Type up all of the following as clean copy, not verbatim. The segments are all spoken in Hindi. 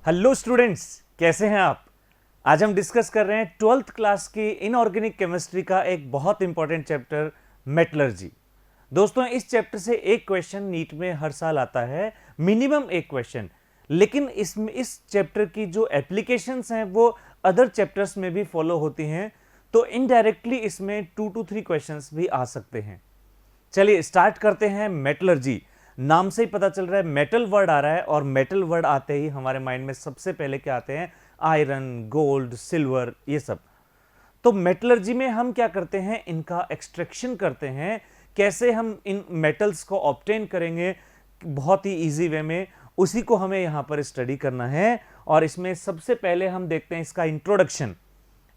हेलो स्टूडेंट्स, कैसे हैं आप। आज हम डिस्कस कर रहे हैं 12th क्लास की इनऑर्गेनिक केमिस्ट्री का एक बहुत इंपॉर्टेंट चैप्टर मेटलर्जी। दोस्तों, इस चैप्टर से एक क्वेश्चन नीट में हर साल आता है, मिनिमम एक क्वेश्चन। लेकिन इसमें इस चैप्टर की जो एप्लीकेशंस हैं वो अदर चैप्टर्स में भी फॉलो होती हैं, तो इनडायरेक्टली इसमें 2 to 3 क्वेश्चंस भी आ सकते हैं। चलिए स्टार्ट करते हैं। मेटलर्जी नाम से ही पता चल रहा है, मेटल वर्ड आ रहा है और मेटल वर्ड आते ही हमारे माइंड में सबसे पहले क्या आते हैं? आयरन, गोल्ड, सिल्वर, ये सब। तो मेटलर्जी में हम क्या करते हैं? इनका एक्सट्रैक्शन करते हैं। कैसे हम इन मेटल्स को ऑब्टेन करेंगे बहुत ही इजी वे में, उसी को हमें यहां पर स्टडी करना है। और इसमें सबसे पहले हम देखते हैं इसका introduction.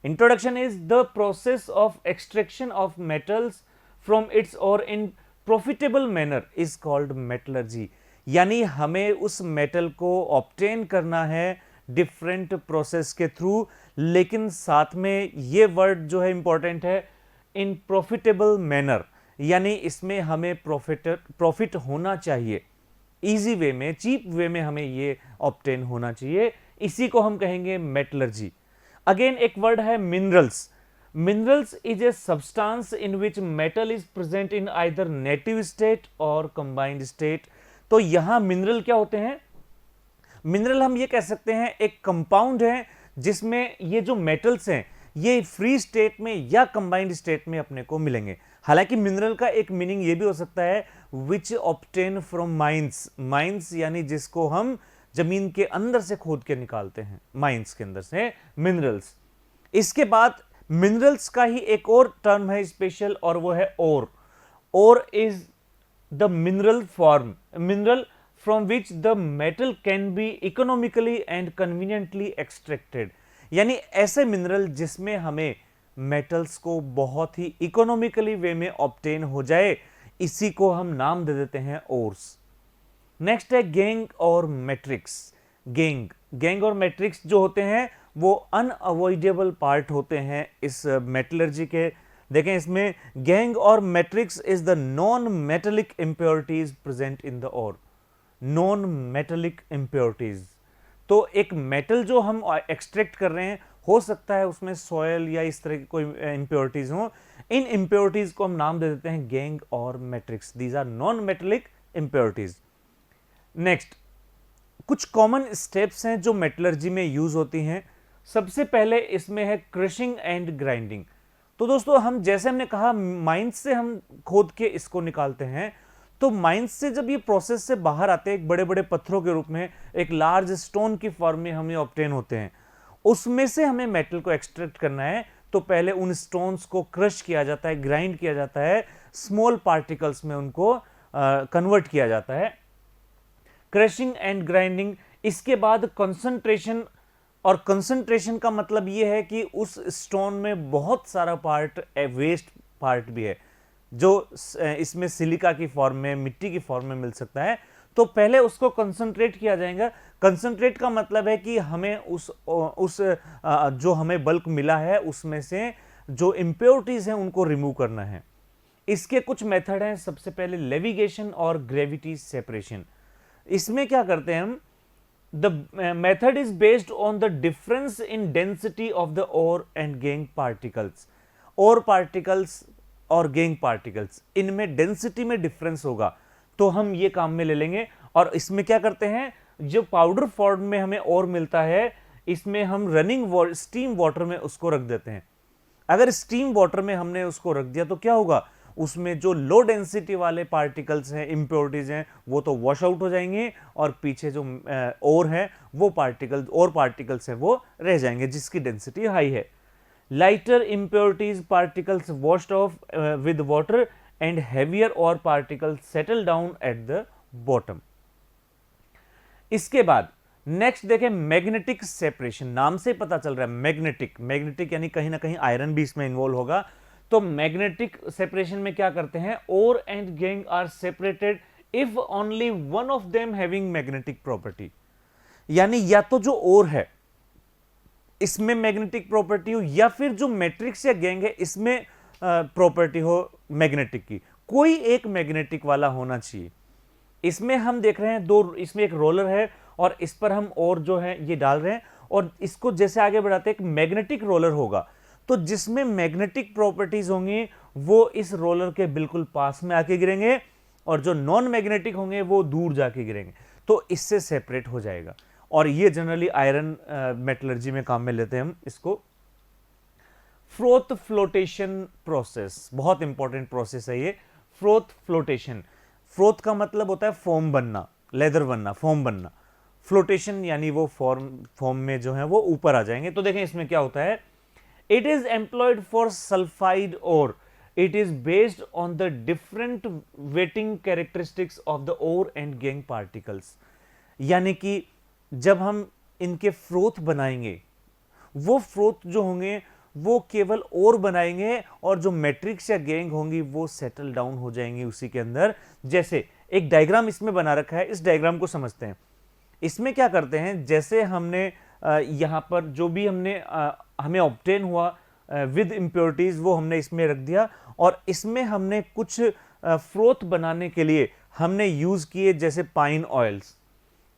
Introduction is the process of extraction of metals from its ore in profitable manner is called metallurgy. यानी हमें उस मेटल को ऑब्टेन करना है डिफरेंट प्रोसेस के थ्रू, लेकिन साथ में ये वर्ड जो है इंपॉर्टेंट है, इन प्रॉफिटेबल मैनर, यानी इसमें हमें प्रॉफिट होना चाहिए। इजी वे में, चीप वे में हमें ये ऑब्टेन होना चाहिए। इसी को हम कहेंगे मेटलर्जी। अगेन एक वर्ड है minerals. Minerals is a substance in which metal is present in either native state or combined state। तो यहां मिनरल क्या होते हैं? मिनरल हम ये कह सकते हैं एक कंपाउंड है जिसमें ये जो मेटल्स हैं ये फ्री स्टेट में या कंबाइंड स्टेट में अपने को मिलेंगे। हालांकि मिनरल का एक मीनिंग ये भी हो सकता है विच ऑब्टेन फ्रॉम माइंस। माइंस यानी जिसको हम जमीन के अंदर से खोद के निकालते हैं, माइंस के अंदर से मिनरल्स। इसके बाद मिनरल्स का ही एक और टर्म है स्पेशल, और वो है ore. Ore is the mineral form, mineral from which the metal can be economically and conveniently extracted. यानी ऐसे मिनरल जिसमें हमें मेटल्स को बहुत ही इकोनॉमिकली वे में ऑब्टेन हो जाए, इसी को हम नाम दे देते हैं ओर्स। नेक्स्ट है gang or matrix. Gang or matrix जो होते हैं वो अनअवॉइडेबल पार्ट होते हैं इस मेटलर्जी के। देखें, इसमें gangue or matrix is the non metallic impurities present in the ore. Non metallic impurities, तो एक मेटल जो हम एक्सट्रैक्ट कर रहे हैं, हो सकता है उसमें सॉयल या इस तरह की कोई इंप्योरिटीज हो। इन इंप्योरिटीज को हम नाम दे देते हैं gangue or matrix. These are non metallic impurities. Next, कुछ कॉमन स्टेप्स हैं जो मेटलर्जी में यूज होती हैं। सबसे पहले इसमें है क्रशिंग एंड ग्राइंडिंग। तो दोस्तों, हम जैसे हमने कहा माइंस से हम खोद के इसको निकालते हैं, तो माइंस से जब ये प्रोसेस से बाहर आते हैं एक बड़े बड़े पत्थरों के रूप में, एक लार्ज स्टोन की फॉर्म में हमें ऑब्टेन होते हैं, उसमें से हमें मेटल को एक्सट्रैक्ट करना है। तो पहले उन स्टोन्स को क्रश किया जाता है, ग्राइंड किया जाता है, स्मॉल पार्टिकल्स में उनको कन्वर्ट किया जाता है। Crushing and grinding. इसके बाद कंसंट्रेशन, और कंसंट्रेशन का मतलब यह है कि उस स्टोन में बहुत सारा पार्ट वेस्ट पार्ट भी है जो इसमें सिलिका की फॉर्म में, मिट्टी की फॉर्म में मिल सकता है। तो पहले उसको कंसंट्रेट किया जाएगा। कंसंट्रेट का मतलब है कि हमें उस जो हमें बल्क मिला है उसमें से जो इंप्योरिटीज हैं उनको रिमूव करना है। इसके कुछ मेथड हैं। सबसे पहले लेविगेशन और ग्रेविटी सेपरेशन। इसमें क्या करते हैं हम? The method is based on the difference in density of the ore and gangue particles. Ore particles और gangue particles, इनमें डेंसिटी में डिफरेंस होगा, तो हम ये काम में ले लेंगे। और इसमें क्या करते हैं, जो पाउडर फॉर्म में हमें और मिलता है, इसमें हम रनिंग स्टीम वाटर में उसको रख देते हैं। अगर स्टीम वाटर में हमने उसको रख दिया तो क्या होगा, उसमें जो लो डेंसिटी वाले पार्टिकल्स हैं, इंप्योरिटीज हैं, वो तो वॉश आउट हो जाएंगे, और पीछे जो और है वो पार्टिकल्स हैं वो रह जाएंगे जिसकी डेंसिटी हाई है। Lighter impurities particles washed off with water and heavier ore particles settle down at the bottom. इसके बाद नेक्स्ट देखें मैग्नेटिक सेपरेशन। नाम से पता चल रहा है मैग्नेटिक यानी कहीं ना कहीं आयरन भी इसमें इन्वॉल्व होगा। तो मैग्नेटिक सेपरेशन में क्या करते हैं, ore and gangue are separated if only one of them having magnetic property. यानी या तो जो ओर है इसमें मैग्नेटिक प्रॉपर्टी हो, या फिर जो मैट्रिक्स या गैंग है इसमें प्रॉपर्टी हो मैग्नेटिक की, कोई एक मैग्नेटिक वाला होना चाहिए। इसमें हम देख रहे हैं दो, इसमें एक रोलर है और इस पर हम और जो है ये डाल रहे हैं, और इसको जैसे आगे बढ़ाते हैं एक मैग्नेटिक रोलर होगा, तो जिसमें मैग्नेटिक प्रॉपर्टीज होंगी वो इस रोलर के बिल्कुल पास में आके गिरेंगे, और जो नॉन मैग्नेटिक होंगे वो दूर जाके गिरेंगे, तो इससे सेपरेट हो जाएगा। और ये जनरली आयरन मेटलर्जी में काम में लेते हैं हम इसको। फ्रोथ फ्लोटेशन प्रोसेस, बहुत इंपॉर्टेंट प्रोसेस है ये, फ्रोथ फ्लोटेशन। फ्रोथ का मतलब होता है फोम बनना, लेदर बनना, फोम बनना। फ्लोटेशन यानी वो फॉर्म में जो है वो ऊपर आ जाएंगे। तो देखें इसमें क्या होता है, it is employed for sulphide और it is based on the different wetting characteristics of the ore and gangue particles. यानी कि जब हम इनके फ्रोथ बनाएंगे, वो फ्रोथ जो होंगे वो केवल और बनाएंगे, और जो मैट्रिक्स या गैंग होंगी वो सेटल डाउन हो जाएंगी उसी के अंदर। जैसे एक डायग्राम इसमें बना रखा है, इस डायग्राम को समझते हैं। इसमें क्या करते हैं, जैसे हमने यहां पर जो भी हमें ऑब्टेन हुआ विद इंप्योरिटीज वो हमने इसमें रख दिया, और इसमें हमने कुछ फ्रोथ बनाने के लिए हमने यूज किए जैसे पाइन ऑयल्स।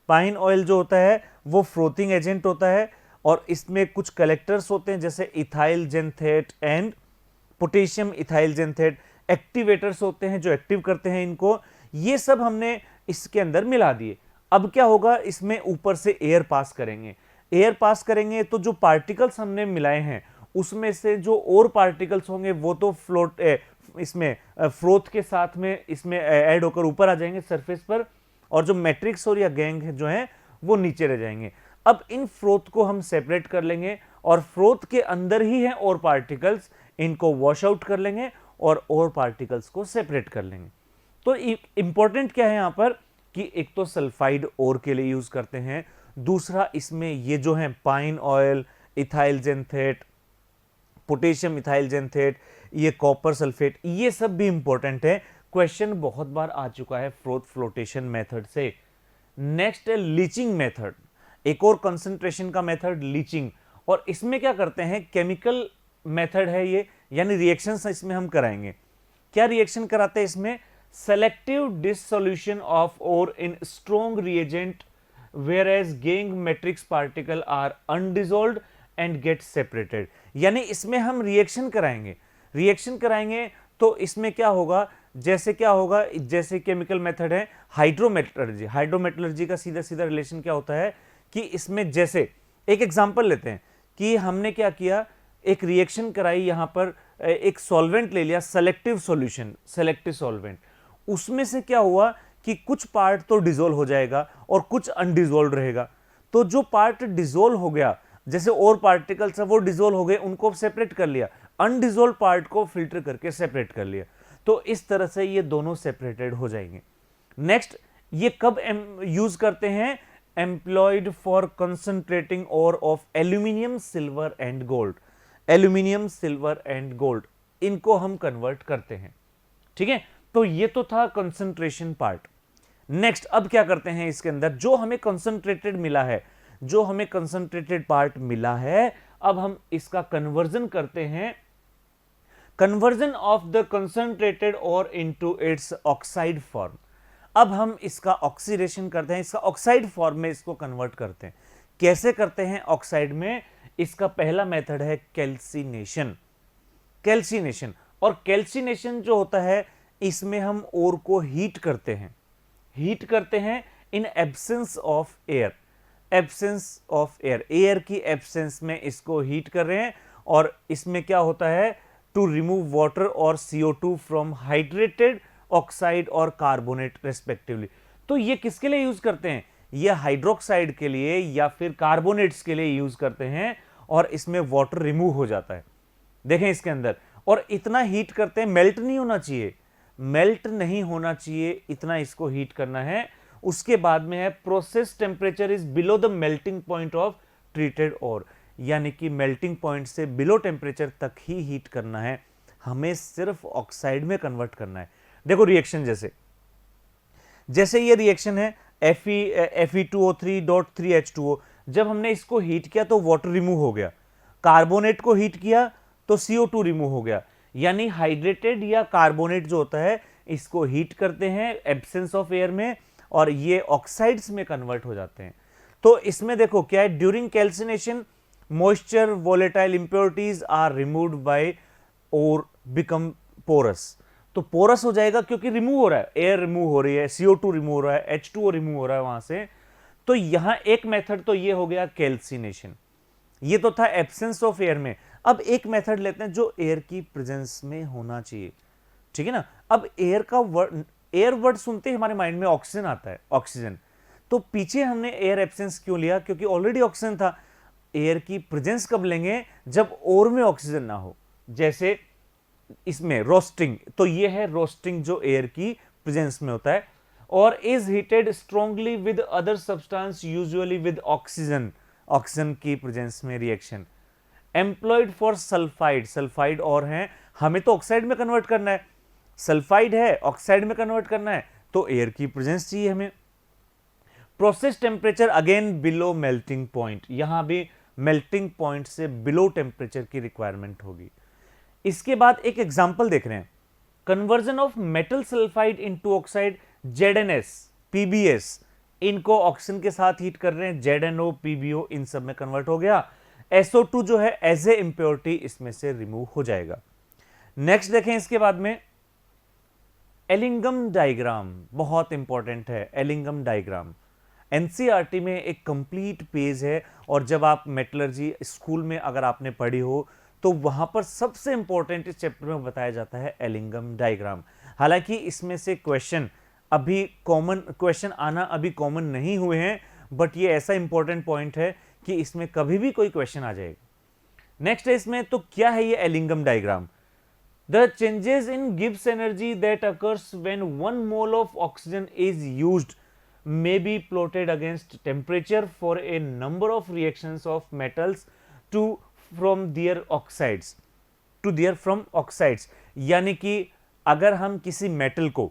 पाइन ऑयल जो होता है वो फ्रोथिंग एजेंट होता है, और इसमें कुछ कलेक्टर्स होते हैं जैसे ethyl xanthate and potassium ethyl xanthate, activators होते हैं जो एक्टिव करते हैं इनको। ये सब हमने इसके अंदर मिला दिए। अब क्या होगा, इसमें ऊपर से एयर पास करेंगे। एयर पास करेंगे तो जो पार्टिकल्स हमने मिलाए हैं उसमें से जो और पार्टिकल्स होंगे वो तो इसमें फ्रोथ के साथ में इसमें ऐड होकर ऊपर आ जाएंगे सरफेस पर, और जो मैट्रिक्स और या गैंग जो है वो नीचे रह जाएंगे। अब इन फ्रोथ को हम सेपरेट कर लेंगे, और फ्रोथ के अंदर ही हैं और पार्टिकल्स, इनको वॉश आउट कर लेंगे और पार्टिकल्स को सेपरेट कर लेंगे। तो इंपॉर्टेंट क्या है यहां पर कि एक तो सल्फाइड ओर के लिए यूज करते हैं, दूसरा इसमें ये जो है pine oil, ethyl xanthate, potassium ethyl xanthate, ये कॉपर सल्फेट, ये सब भी इंपॉर्टेंट है। क्वेश्चन बहुत बार आ चुका है फ्रोथ फ्लोटेशन मेथड से। नेक्स्ट है लीचिंग मेथड, एक और कंसंट्रेशन का मेथड लीचिंग, और इसमें क्या करते हैं, केमिकल मेथड है ये, यानी रिएक्शंस इसमें हम कराएंगे। क्या रिएक्शन कराते हैं इसमें, selective dissolution of ore in strong reagent whereas gangue matrix particle are undissolved and get separated. यानी इसमें हम रिएक्शन कराएंगे तो इसमें क्या होगा, जैसे केमिकल मेथड है हाइड्रोमेटलर्जी। हाइड्रोमेटलर्जी का सीधा सीधा रिलेशन क्या होता है कि इसमें जैसे एक एग्जांपल लेते हैं कि हमने क्या किया, एक रिएक्शन कराई, यहां पर एक सॉल्वेंट ले लिया, सेलेक्टिव सॉल्यूशन, सेलेक्टिव सॉल्वेंट, उसमें से क्या हुआ कि कुछ पार्ट तो डिसॉल्व हो जाएगा और कुछ अनडिसॉल्व रहेगा। तो जो पार्ट डिसॉल्व हो गया, जैसे और पार्टिकल्स है वो डिसॉल्व हो गए, उनको सेपरेट कर लिया, अनडिसॉल्व पार्ट को फिल्टर करके सेपरेट कर लिया, तो इस तरह से ये दोनों सेपरेटेड हो जाएंगे। नेक्स्ट, ये कब यूज करते हैं, employed for concentrating ore of aluminium, silver and gold. Aluminium, silver and gold, इनको हम कन्वर्ट करते हैं। ठीक है, तो ये तो था कंसंट्रेशन पार्ट। नेक्स्ट, अब क्या करते हैं इसके अंदर, जो हमें कंसंट्रेटेड मिला है, जो हमें कंसंट्रेटेड पार्ट मिला है, अब हम इसका कन्वर्जन करते हैं, कन्वर्जन ऑफ द कंसंट्रेटेड और इनटू इट्स ऑक्साइड फॉर्म। अब हम इसका ऑक्सीडेशन करते हैं, इसका ऑक्साइड फॉर्म में इसको कन्वर्ट करते हैं। कैसे करते हैं ऑक्साइड में, इसका पहला मेथड है कैल्सिनेशन। कैल्सिनेशन, और कैल्सिनेशन जो होता है इसमें हम ओर को हीट करते हैं in absence of air. Absence of air, air की एब्सेंस में इसको हीट कर रहे हैं, और इसमें क्या होता है, टू रिमूव वाटर और CO2 फ्रॉम हाइड्रेटेड ऑक्साइड और कार्बोनेट रेस्पेक्टिवली। तो ये किसके लिए यूज करते हैं, ये हाइड्रोक्साइड के लिए या फिर कार्बोनेट्स के लिए यूज करते हैं, और इसमें वाटर रिमूव हो जाता है। देखें इसके अंदर, और इतना हीट करते हैं, मेल्ट नहीं होना चाहिए, इतना इसको हीट करना है। उसके बाद में है process temperature is below the melting point of treated ore, यानी कि मेल्टिंग पॉइंट से बिलो टेम्परेचर तक ही हीट करना है, हमें सिर्फ ऑक्साइड में कन्वर्ट करना है। देखो रिएक्शन जैसे ये रिएक्शन है Fe2O3.3H2O, जब हमने इसको हीट किया तो वाटर रिमूव हो गया, कार्बोनेट को हीट किया तो CO2 रिमूव हो गया। यानी हाइड्रेटेड या कार्बोनेट जो होता है इसको हीट करते हैं एब्सेंस ऑफ एयर में, और ये ऑक्साइड्स में कन्वर्ट हो जाते हैं। तो इसमें देखो क्या है, during calcination moisture volatile impurities are removed by ore become porous. तो पोरस हो जाएगा क्योंकि रिमूव हो रहा है, एयर रिमूव हो रही है, CO2 रिमूव हो रहा है, H2O रिमूव हो रहा है वहां से। तो यहां एक मेथड तो ये हो गया कैल्सिनेशन, ये तो था एब्सेंस ऑफ एयर में। अब एक मेथड लेते हैं जो एयर की प्रेजेंस में होना चाहिए, ठीक है ना। अब एयर का वर्ड, एयर वर्ड सुनते ही हमारे माइंड में ऑक्सीजन आता है, ऑक्सीजन। तो पीछे हमने एयर एब्सेंस क्यों लिया, क्योंकि ऑलरेडी ऑक्सीजन था। एयर की प्रेजेंस कब लेंगे, जब और में ऑक्सीजन ना हो। जैसे इसमें रोस्टिंग, तो ये है रोस्टिंग जो एयर की प्रेजेंस में होता है। और is heated strongly with other substance usually with oxygen, oxygen की प्रेजेंस में reaction. Employed for sulphide, sulphide और हैं, हमें तो ऑक्साइड में कन्वर्ट करना है, सल्फाइड है ऑक्साइड में कन्वर्ट करना है, तो एयर की प्रेजेंस चाहिए हमें। Process temperature again below melting point, यहां भी मेल्टिंग पॉइंट से बिलो टेम्परेचर की रिक्वायरमेंट होगी। इसके बाद एक एग्जांपल देख रहे हैं, conversion of metal sulphide into oxide, ZnS PbS, इनको ऑक्सीजन के साथ हीट कर रहे हैं, ZnO PbO इन सब में कन्वर्ट हो गया। SO2 जो है एज ए इंप्योरिटी इसमें से रिमूव हो जाएगा। नेक्स्ट देखें इसके बाद में एलिंगम डायग्राम, बहुत इंपॉर्टेंट है एलिंगम डायग्राम। एनसीईआरटी में एक कंप्लीट पेज है, और जब आप मेटलर्जी स्कूल में अगर आपने पढ़ी हो तो वहां पर सबसे इंपॉर्टेंट इस चैप्टर में बताया जाता है एलिंगम डायग्राम। हालांकि इसमें से क्वेश्चन अभी कॉमन, क्वेश्चन आना अभी कॉमन नहीं हुए हैं, बट ये ऐसा इंपॉर्टेंट पॉइंट है कि इसमें कभी भी कोई क्वेश्चन आ जाएगा। नेक्स्ट है इसमें, तो क्या है ये Ellingham diagram. The changes in Gibbs energy that occurs when 1 mole of oxygen is used may be plotted against temperature for a number of reactions of metals to from their oxides to their from oxides। यानी कि अगर हम किसी मेटल को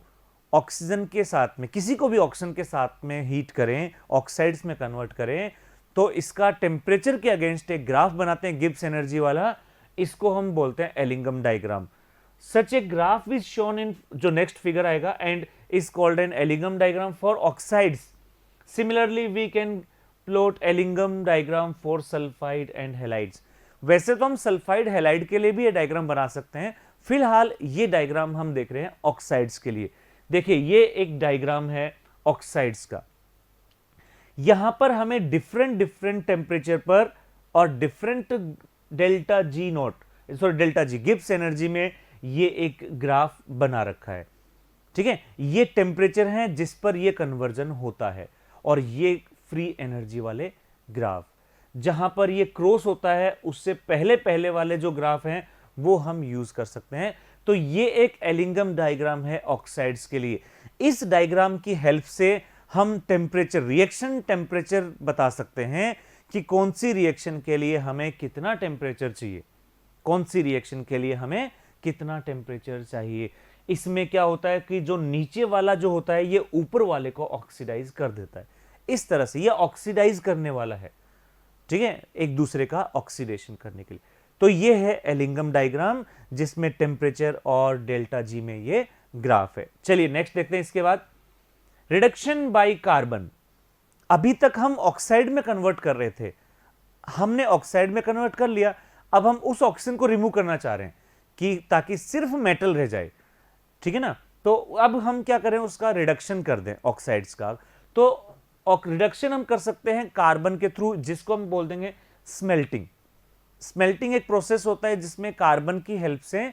ऑक्सीजन के साथ में, किसी को भी ऑक्सीजन के साथ में हीट करें, ऑक्साइड्स में कन्वर्ट करें, तो इसका टेम्परेचर के अगेंस्ट एक ग्राफ बनाते हैं गिब्स एनर्जी वाला, इसको हम बोलते हैं Ellingham diagram. Such a graph is shown in जो नेक्स्ट फिगर आएगा and is called an Ellingham diagram for oxides. Similarly, we can plot Ellingham diagram for sulfide and halides. वैसे तो हम सल्फाइड हैलाइड के लिए भी ये डायग्राम बना सकते हैं, फिलहाल ये डायग्राम हम देख रहे हैं ऑक्साइड्स के लिए। देखिए ये एक डायग्राम है ऑक्साइड्स का, यहां पर हमें डिफरेंट टेम्परेचर पर और different delta G not, sorry delta G Gibbs energy में ये एक ग्राफ बना रखा है, ठीक है। ये टेम्परेचर है जिस पर ये कन्वर्जन होता है, और ये फ्री एनर्जी वाले ग्राफ जहां पर ये क्रॉस होता है, उससे पहले पहले वाले जो ग्राफ हैं वो हम यूज कर सकते हैं। तो ये एक एलिंगम डायग्राम है ऑक्साइड्स के लिए। इस डायग्राम की हेल्प से हम टेम्परेचर, रिएक्शन टेम्परेचर बता सकते हैं कि कौन सी रिएक्शन के लिए हमें कितना टेम्परेचर चाहिए, कौन सी रिएक्शन के लिए हमें कितना टेम्परेचर चाहिए। इसमें क्या होता है कि जो नीचे वाला जो होता है ये ऊपर वाले को ऑक्सीडाइज कर देता है, इस तरह से ये ऑक्सीडाइज करने वाला है, ठीक है, एक दूसरे का ऑक्सीडेशन करने के लिए। तो ये है एलिंगम डायग्राम जिसमें टेम्परेचर और डेल्टा जी में ये ग्राफ है। चलिए नेक्स्ट देखते हैं इसके बाद, रिडक्शन बाय कार्बन। अभी तक हम ऑक्साइड में कन्वर्ट कर रहे थे, हमने ऑक्साइड में कन्वर्ट कर लिया, अब हम उस ऑक्सीजन को रिमूव करना चाह रहे हैं कि ताकि सिर्फ मेटल रह जाए, ठीक है ना। तो अब हम क्या करें, उसका रिडक्शन कर दें ऑक्साइड्स का। तो रिडक्शन हम कर सकते हैं कार्बन के थ्रू, जिसको हम बोल देंगे स्मेल्टिंग। स्मेल्टिंग एक प्रोसेस होता है जिसमें कार्बन की हेल्प से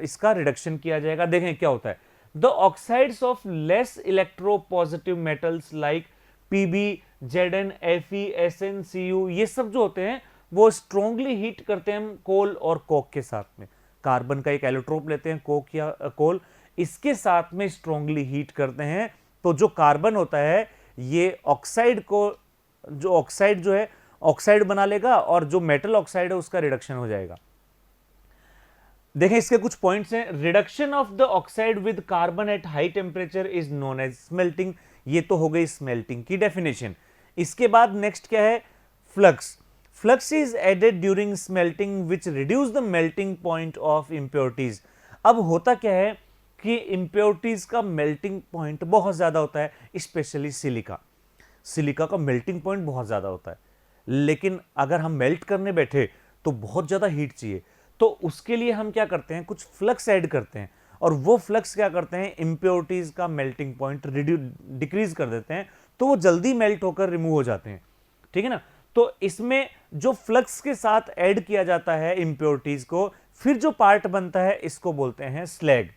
इसका रिडक्शन किया जाएगा। देखें क्या होता है, the oxides of less electropositive metals like Pb, Zn, Fe, Sn, Cu, ये सब जो होते हैं वो स्ट्रोंगली हीट करते हैं हम कोल और कोक के साथ में। कार्बन का एक एलोट्रोप लेते हैं, कोक या कोल, इसके साथ में स्ट्रोंगली हीट करते हैं। तो जो कार्बन होता है ये ऑक्साइड को, जो ऑक्साइड जो है ऑक्साइड बना लेगा, और जो मेटल ऑक्साइड है उसका रिडक्शन हो जाएगा। देखें इसके कुछ पॉइंट्स हैं। Reduction of the oxide with carbon at high temperature is known as smelting. ये तो हो गई स्मेल्टिंग की डेफिनेशन। इसके बाद नेक्स्ट क्या है, flux. Flux is added during smelting which reduce the melting point of impurities. अब होता क्या है कि इंप्योरिटीज का मेल्टिंग पॉइंट बहुत ज्यादा होता है, स्पेशली सिलिका। सिलिका का मेल्टिंग पॉइंट बहुत ज़्यादा होता है, लेकिन अगर हम मेल्ट करने बैठे तो बहुत ज़्यादा हीट चाहिए। तो उसके लिए हम क्या करते हैं, कुछ फ्लक्स ऐड करते हैं, और वो फ्लक्स क्या करते हैं, इम्प्योरिटीज का मेल्टिंग पॉइंट डिक्रीज कर देते हैं, तो वो जल्दी मेल्ट होकर रिमूव हो जाते हैं। ठीक है ना। तो इसमें जो फ्लक्स के साथ ऐड किया जाता है इम्प्योरिटीज को, फिर जो पार्ट बनता है इसको बोलते हैं स्लैग।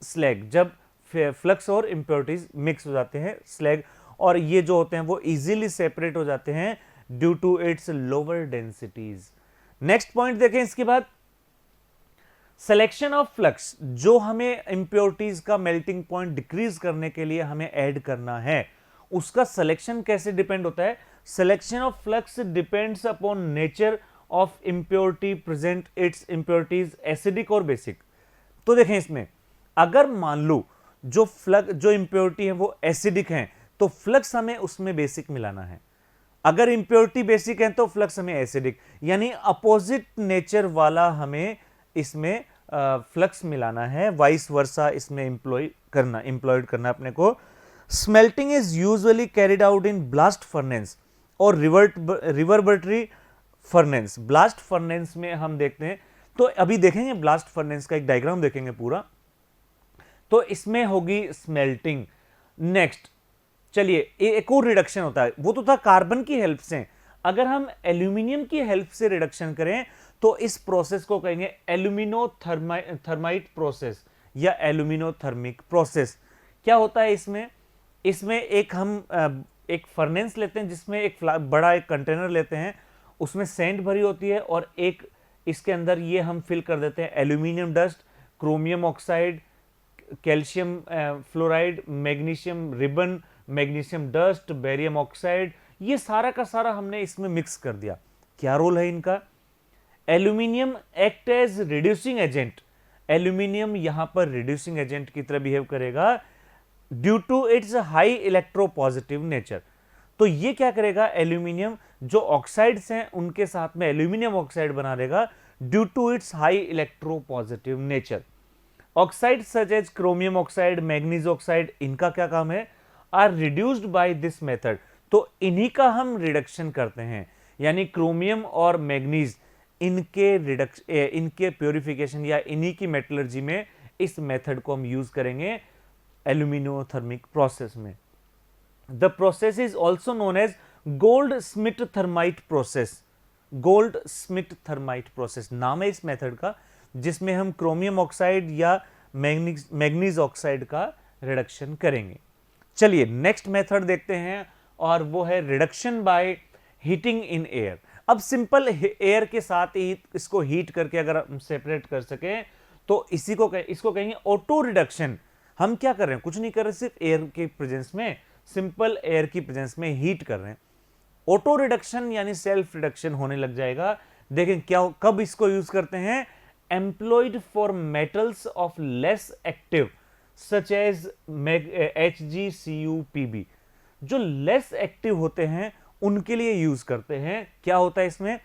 स्लैग, जब फ्लक्स और इम्प्योरिटीज मिक्स हो जाते हैं, स्लैग, और ये जो होते हैं वो इजीली सेपरेट हो जाते हैं due to its lower densities. Next point देखें इसके बाद, सिलेक्शन ऑफ फ्लक्स। जो हमें इंप्योरिटीज का मेल्टिंग पॉइंट डिक्रीज करने के लिए हमें ऐड करना है, उसका सिलेक्शन कैसे डिपेंड होता है? Selection of flux depends upon nature of impurity present, it's impurities acidic और बेसिक। तो देखें इसमें, अगर मान लो जो इंप्योरिटी है वो एसिडिक है, तो फ्लक्स हमें उसमें बेसिक मिलाना है। अगर इंप्योरिटी बेसिक है तो फ्लक्स हमें एसिडिक, यानी अपोजिट नेचर वाला हमें इसमें फ्लक्स मिलाना है, वाइस वर्सा इसमें इंप्लॉयड करना अपने को। Smelting is usually carried out in blast furnace और रिवर्बरेटरी फर्नेस। ब्लास्ट फर्नेस में हम देखते हैं, तो अभी देखेंगे ब्लास्ट फर्नेस का एक डायग्राम देखेंगे पूरा, तो इसमें होगी स्मेल्टिंग। नेक्स्ट चलिए, एक और रिडक्शन होता है, वो तो था कार्बन की हेल्प से। अगर हम एल्यूमिनियम की हेल्प से रिडक्शन करें तो इस प्रोसेस को कहेंगे एल्यूमिनोथर्माइट प्रोसेस या एल्यूमिनोथर्मिक प्रोसेस। क्या होता है इसमें एक फर्नेस लेते हैं जिसमें एक बड़ा एक कंटेनर लेते हैं, उसमें सैंड भरी होती है, और एक इसके अंदर ये हम फिल कर देते हैं aluminium dust, chromium oxide, calcium fluoride, magnesium ribbon, magnesium dust, barium oxide, ये सारा का सारा हमने इसमें मिक्स कर दिया। क्या रोल है इनका? Aluminium act as reducing agent. Aluminium यहां पर रिड्यूसिंग एजेंट की तरह बिहेव करेगा due to its high electropositive nature. तो ये क्या करेगा, एल्यूमिनियम जो ऑक्साइड्स हैं उनके साथ में एल्यूमिनियम ऑक्साइड बना देगा due to its high electropositive nature. Oxide such as chromium oxide, manganese oxide, इनका क्या काम है, are reduced by this method. तो इन्हीं का हम रिडक्शन करते हैं, यानी क्रोमियम और मैग्नीज, इनके प्योरिफिकेशन या इन्हीं की मेटलर्जी में इस मेथड को हम यूज करेंगे एल्यूमिनोथर्मिक प्रोसेस में। The process is also known as Goldschmidt thermite process. Goldschmidt thermite process नाम है इस मेथड का, जिसमें हम क्रोमियम ऑक्साइड या मैग्नीज ऑक्साइड का रिडक्शन करेंगे। चलिए नेक्स्ट मेथड देखते हैं, और वो है reduction by heating in air. अब सिंपल एयर के साथ ही इसको हीट करके अगर हम सेपरेट कर सके तो इसको कहेंगे ऑटो रिडक्शन। हम क्या कर रहे हैं, कुछ नहीं कर रहे, सिर्फ एयर के प्रेजेंस में, सिंपल एयर की प्रेजेंस में हीट कर रहे हैं। ऑटो रिडक्शन यानी सेल्फ रिडक्शन होने लग जाएगा। देखें क्या, कब इसको यूज करते हैं, employed for metals of less active such as HgCuPb। जो लेस एक्टिव होते हैं उनके लिए यूज करते हैं। क्या होता है इसमें,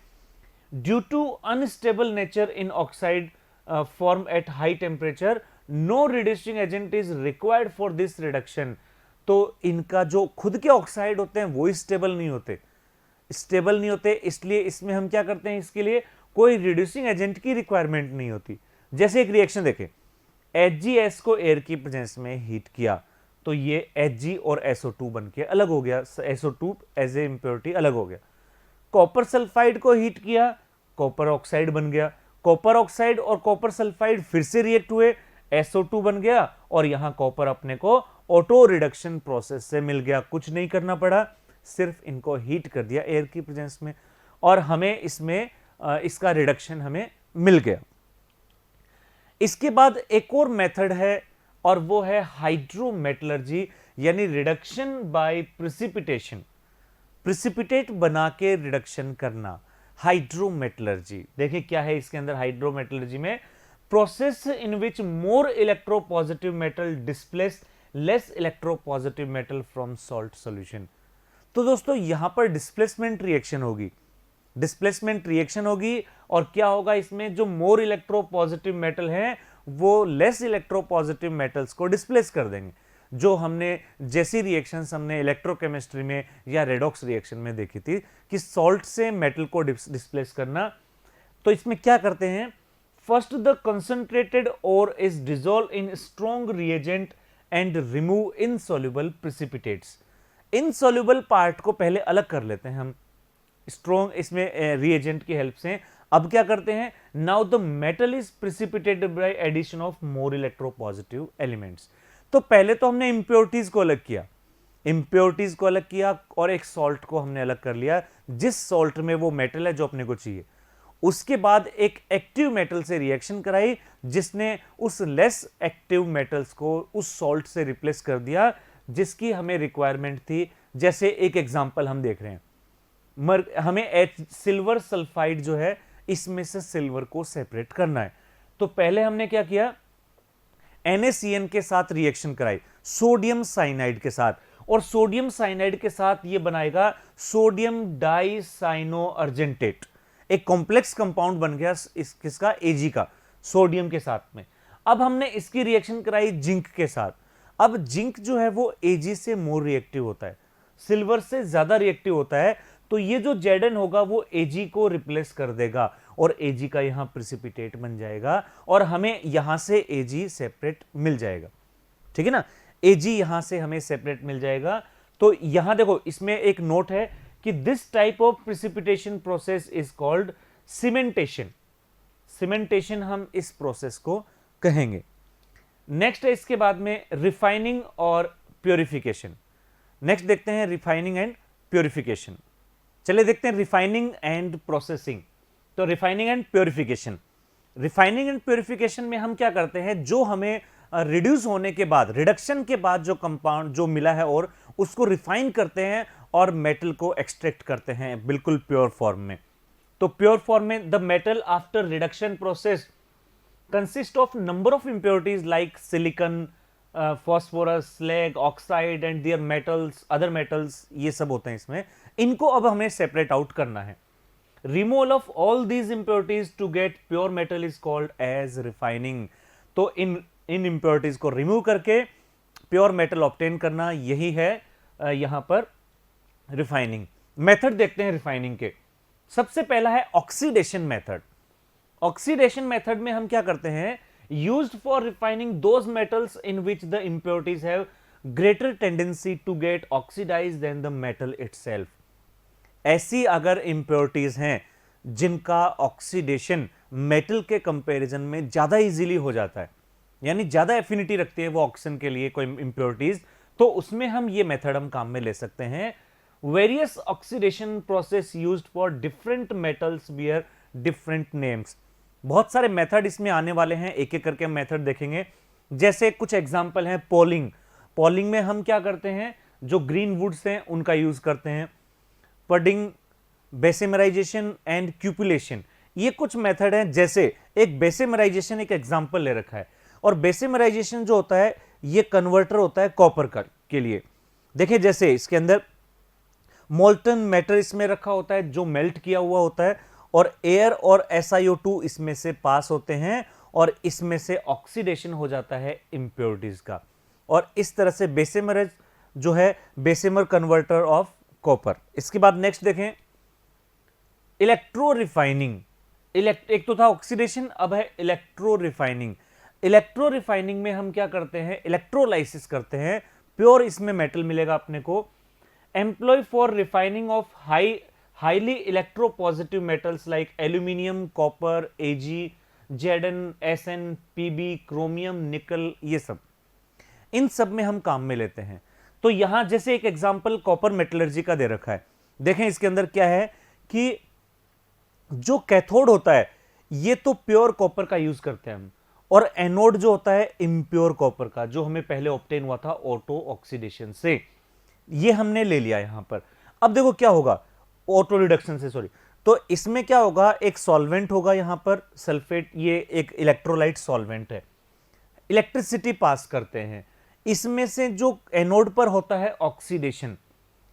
due to unstable nature in oxide form at high temperature, no reducing agent is required for this reduction. तो इनका जो खुद के ऑक्साइड होते हैं वो स्टेबल नहीं होते, इसलिए इसमें हम क्या करते हैं, इसके लिए कोई रिड्यूसिंग एजेंट की रिक्वायरमेंट नहीं होती। जैसे एक रिएक्शन देखें, HgS को एयर की प्रेजेंस में हीट किया तो ये Hg और SO2 बन के अलग हो गया, SO2 एज ए इंप्योरिटी अलग हो गया। कॉपर सल्फाइड को हीट किया, कॉपर ऑक्साइड बन गया, कॉपर ऑक्साइड और कॉपर सल्फाइड फिर से रिएक्ट हुए, SO2 बन गया, और यहां कॉपर अपने को ऑटो रिडक्शन प्रोसेस से मिल गया, कुछ नहीं करना पड़ा, सिर्फ इनको हीट कर दिया एयर की प्रेजेंस में, और हमें इसमें इसका रिडक्शन हमें मिल गया। इसके बाद एक और मेथड है, और वो है हाइड्रोमेटलर्जी, यानी रिडक्शन बाय प्रिसिपिटेशन। प्रिसिपिटेट बना के रिडक्शन करना, हाइड्रोमेटलर्जी। देखिए क्या है इसके अंदर हाइड्रोमेटलर्जी में, process in which more electropositive metal displace less electropositive metal from salt solution. तो दोस्तों यहां पर डिस्प्लेसमेंट रिएक्शन होगी, और क्या होगा इसमें, जो मोर इलेक्ट्रोपॉजिटिव मेटल है वो लेस इलेक्ट्रोपॉजिटिव मेटल्स को डिस्प्लेस कर देंगे। जो हमने जैसी रिएक्शंस हमने इलेक्ट्रोकेमिस्ट्री में या रेडॉक्स रिएक्शन में देखी थी कि सॉल्ट से मेटल को डिस्प्लेस करना। तो इसमें क्या करते हैं, first the concentrated ore is dissolve in strong reagent and remove insoluble precipitates. Insoluble part को पहले अलग कर लेते हैं हम स्ट्रॉन्ग इसमें रिएजेंट की हेल्प से। अब क्या करते हैं, now the metal is precipitated by addition of more electropositive elements. तो पहले तो हमने इंप्योरिटीज को अलग किया, इंप्योरिटीज को अलग किया और एक सॉल्ट को हमने अलग कर लिया, जिस सॉल्ट में वो मेटल है जो अपने को चाहिए। उसके बाद एक एक्टिव मेटल से रिएक्शन कराई जिसने उस लेस एक्टिव मेटल्स को उस सॉल्ट से रिप्लेस कर दिया जिसकी हमें रिक्वायरमेंट थी। जैसे एक एग्जांपल हम देख रहे हैं, हमें सिल्वर सल्फाइड जो है इसमें से सिल्वर को सेपरेट करना है। तो पहले हमने क्या किया, NaCN के साथ रिएक्शन कराई सोडियम साइनाइड के साथ, और सोडियम साइनाइड के साथ ये बनाएगा सोडियम डाइसाइनो अर्जेंटेट, एक कॉम्प्लेक्स कंपाउंड बन गया किसका, Ag का, सोडियम के साथ में। अब हमने इसकी रिएक्शन कराई जिंक के साथ। अब जिंक जो है वो Ag से मोर रिएक्टिव होता है, सिल्वर से ज्यादा रिएक्टिव होता है, तो ये जो Zn होगा वो Ag को रिप्लेस कर देगा और Ag का यहां प्रिसिपिटेट बन जाएगा और हमें यहां से Ag सेपरेट मिल जाएगा। ठीक है ना, Ag यहां से हमें सेपरेट मिल जाएगा। तो यहां देखो इसमें एक नोट है कि this type of precipitation process is called cementation. Cementation हम इस प्रोसेस को कहेंगे। नेक्स्ट है इसके बाद में रिफाइनिंग और प्योरिफिकेशन। नेक्स्ट देखते हैं रिफाइनिंग एंड प्योरिफिकेशन। चलिए देखते हैं रिफाइनिंग एंड प्रोसेसिंग। तो refining and purification, refining and purification में हम क्या करते हैं, जो हमें रिड्यूस होने के बाद, रिडक्शन के बाद जो कंपाउंड जो मिला है और उसको रिफाइन करते हैं और मेटल को एक्सट्रैक्ट करते हैं बिल्कुल प्योर फॉर्म में। तो प्योर फॉर्म में the metal after reduction process consist of number of impurities like silicon, phosphorus, slag, oxide and their metals, other metals, ये सब होते हैं इसमें। इनको अब हमें सेपरेट आउट करना है। Removal of all these impurities to get pure metal is called as refining. तो इन इंप्योरिटीज को रिमूव करके प्योर मेटल ऑब्टेन करना, यही है यहां पर रिफाइनिंग। मेथड देखते हैं रिफाइनिंग के। सबसे पहला है ऑक्सीडेशन मेथड। ऑक्सीडेशन मेथड में हम क्या करते हैं, used for refining those metals in which the impurities have greater tendency to get oxidized than the metal itself. ऐसी अगर इंप्योरिटीज हैं जिनका ऑक्सीडेशन मेटल के कंपैरिजन में ज्यादा इजीली हो जाता है, यानी ज्यादा एफिनिटी रखती है वो ऑक्सीजन के लिए कोई इंप्योरिटीज, तो उसमें हम ये मेथड हम काम में ले सकते हैं। Various oxidation process used for different metals bear different names. बहुत सारे मेथड इसमें आने वाले हैं, एक एक करके हम मेथड देखेंगे। जैसे कुछ एग्जांपल हैं पॉलिंग। पॉलिंग में हम क्या करते हैं, जो ग्रीन वुड्स हैं उनका यूज करते हैं। पडिंग, बेसेमराइजेशन एंड क्यूपुलेशन, ये कुछ मेथड हैं। जैसे एक बेसेमराइजेशन एक एग्जांपल ले रखा है, और बेसेमराइजेशन जो होता है ये कन्वर्टर होता है कॉपर के लिए। देखिए जैसे इसके अंदर मोल्टन मेटल इसमें रखा होता है जो मेल्ट किया हुआ होता है, और एयर और SiO2 इसमें से पास होते हैं और इसमें से ऑक्सीडेशन हो जाता है इंप्योरिटीज का। और इस तरह से बेसेमराइज जो है बेसेमर कन्वर्टर ऑफ कॉपर। इसके बाद नेक्स्ट देखें इलेक्ट्रो रिफाइनिंग। एक तो था ऑक्सीडेशन, अब है इलेक्ट्रो रिफाइनिंग। इलेक्ट्रो रिफाइनिंग में हम क्या करते हैं, इलेक्ट्रोलाइसिस करते हैं, प्योर इसमें मेटल मिलेगा अपने को। Employ for refining of highly electropositive metals like aluminium, copper, Ag, Zn, Sn, Pb, chromium, nickel, ये सब, इन सब में हम काम में लेते हैं। तो यहां जैसे एक एग्जांपल कॉपर मेटलर्जी का दे रखा है। देखें इसके अंदर क्या है कि जो कैथोड होता है ये तो प्योर कॉपर का यूज करते हैं हम, और एनोड जो होता है इम्प्योर कॉपर का, जो हमें पहले ऑब्टेन हुआ था ऑटो ऑक्सीडेशन से, ये हमने ले लिया यहां पर। अब देखो क्या होगा, ऑटो रिडक्शन से, सॉरी। तो इसमें क्या होगा, एक सॉल्वेंट होगा यहां पर सल्फेट, ये एक इलेक्ट्रोलाइट सॉल्वेंट है, इलेक्ट्रिसिटी पास करते हैं, इसमें से जो एनोड पर होता है ऑक्सीडेशन,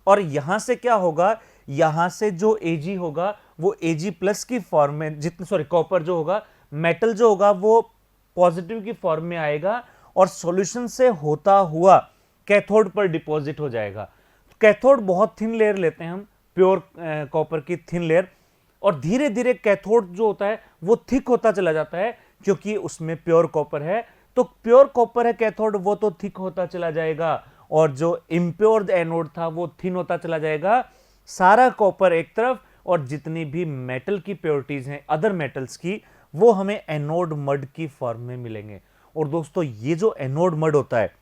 और यहां से क्या होगा, यहां से जो Ag होगा वो Ag प्लस की फॉर्म में, जितने सॉरी कॉपर जो होगा, मेटल जो होगा वो पॉजिटिव की फॉर्म में आएगा, और सॉल्यूशन से होता हुआ कैथोड पर डिपॉजिट हो जाएगा। कैथोड बहुत थिन लेयर लेते हैं हम, प्योर कॉपर की थिन लेयर, और धीरे धीरे कैथोड जो होता है वो थिक होता चला जाता है, क्योंकि उसमें प्योर कॉपर है। तो प्योर कॉपर है कैथोड, वो तो थिक होता चला जाएगा, और जो इम्प्योर एनोड था वो थिन होता चला जाएगा। सारा कॉपर एक तरफ, और जितनी भी मेटल की प्योरिटीज हैं अदर मेटल्स की, वो हमें एनोड मड की फॉर्म में मिलेंगे। और दोस्तों ये जो एनोड मड होता है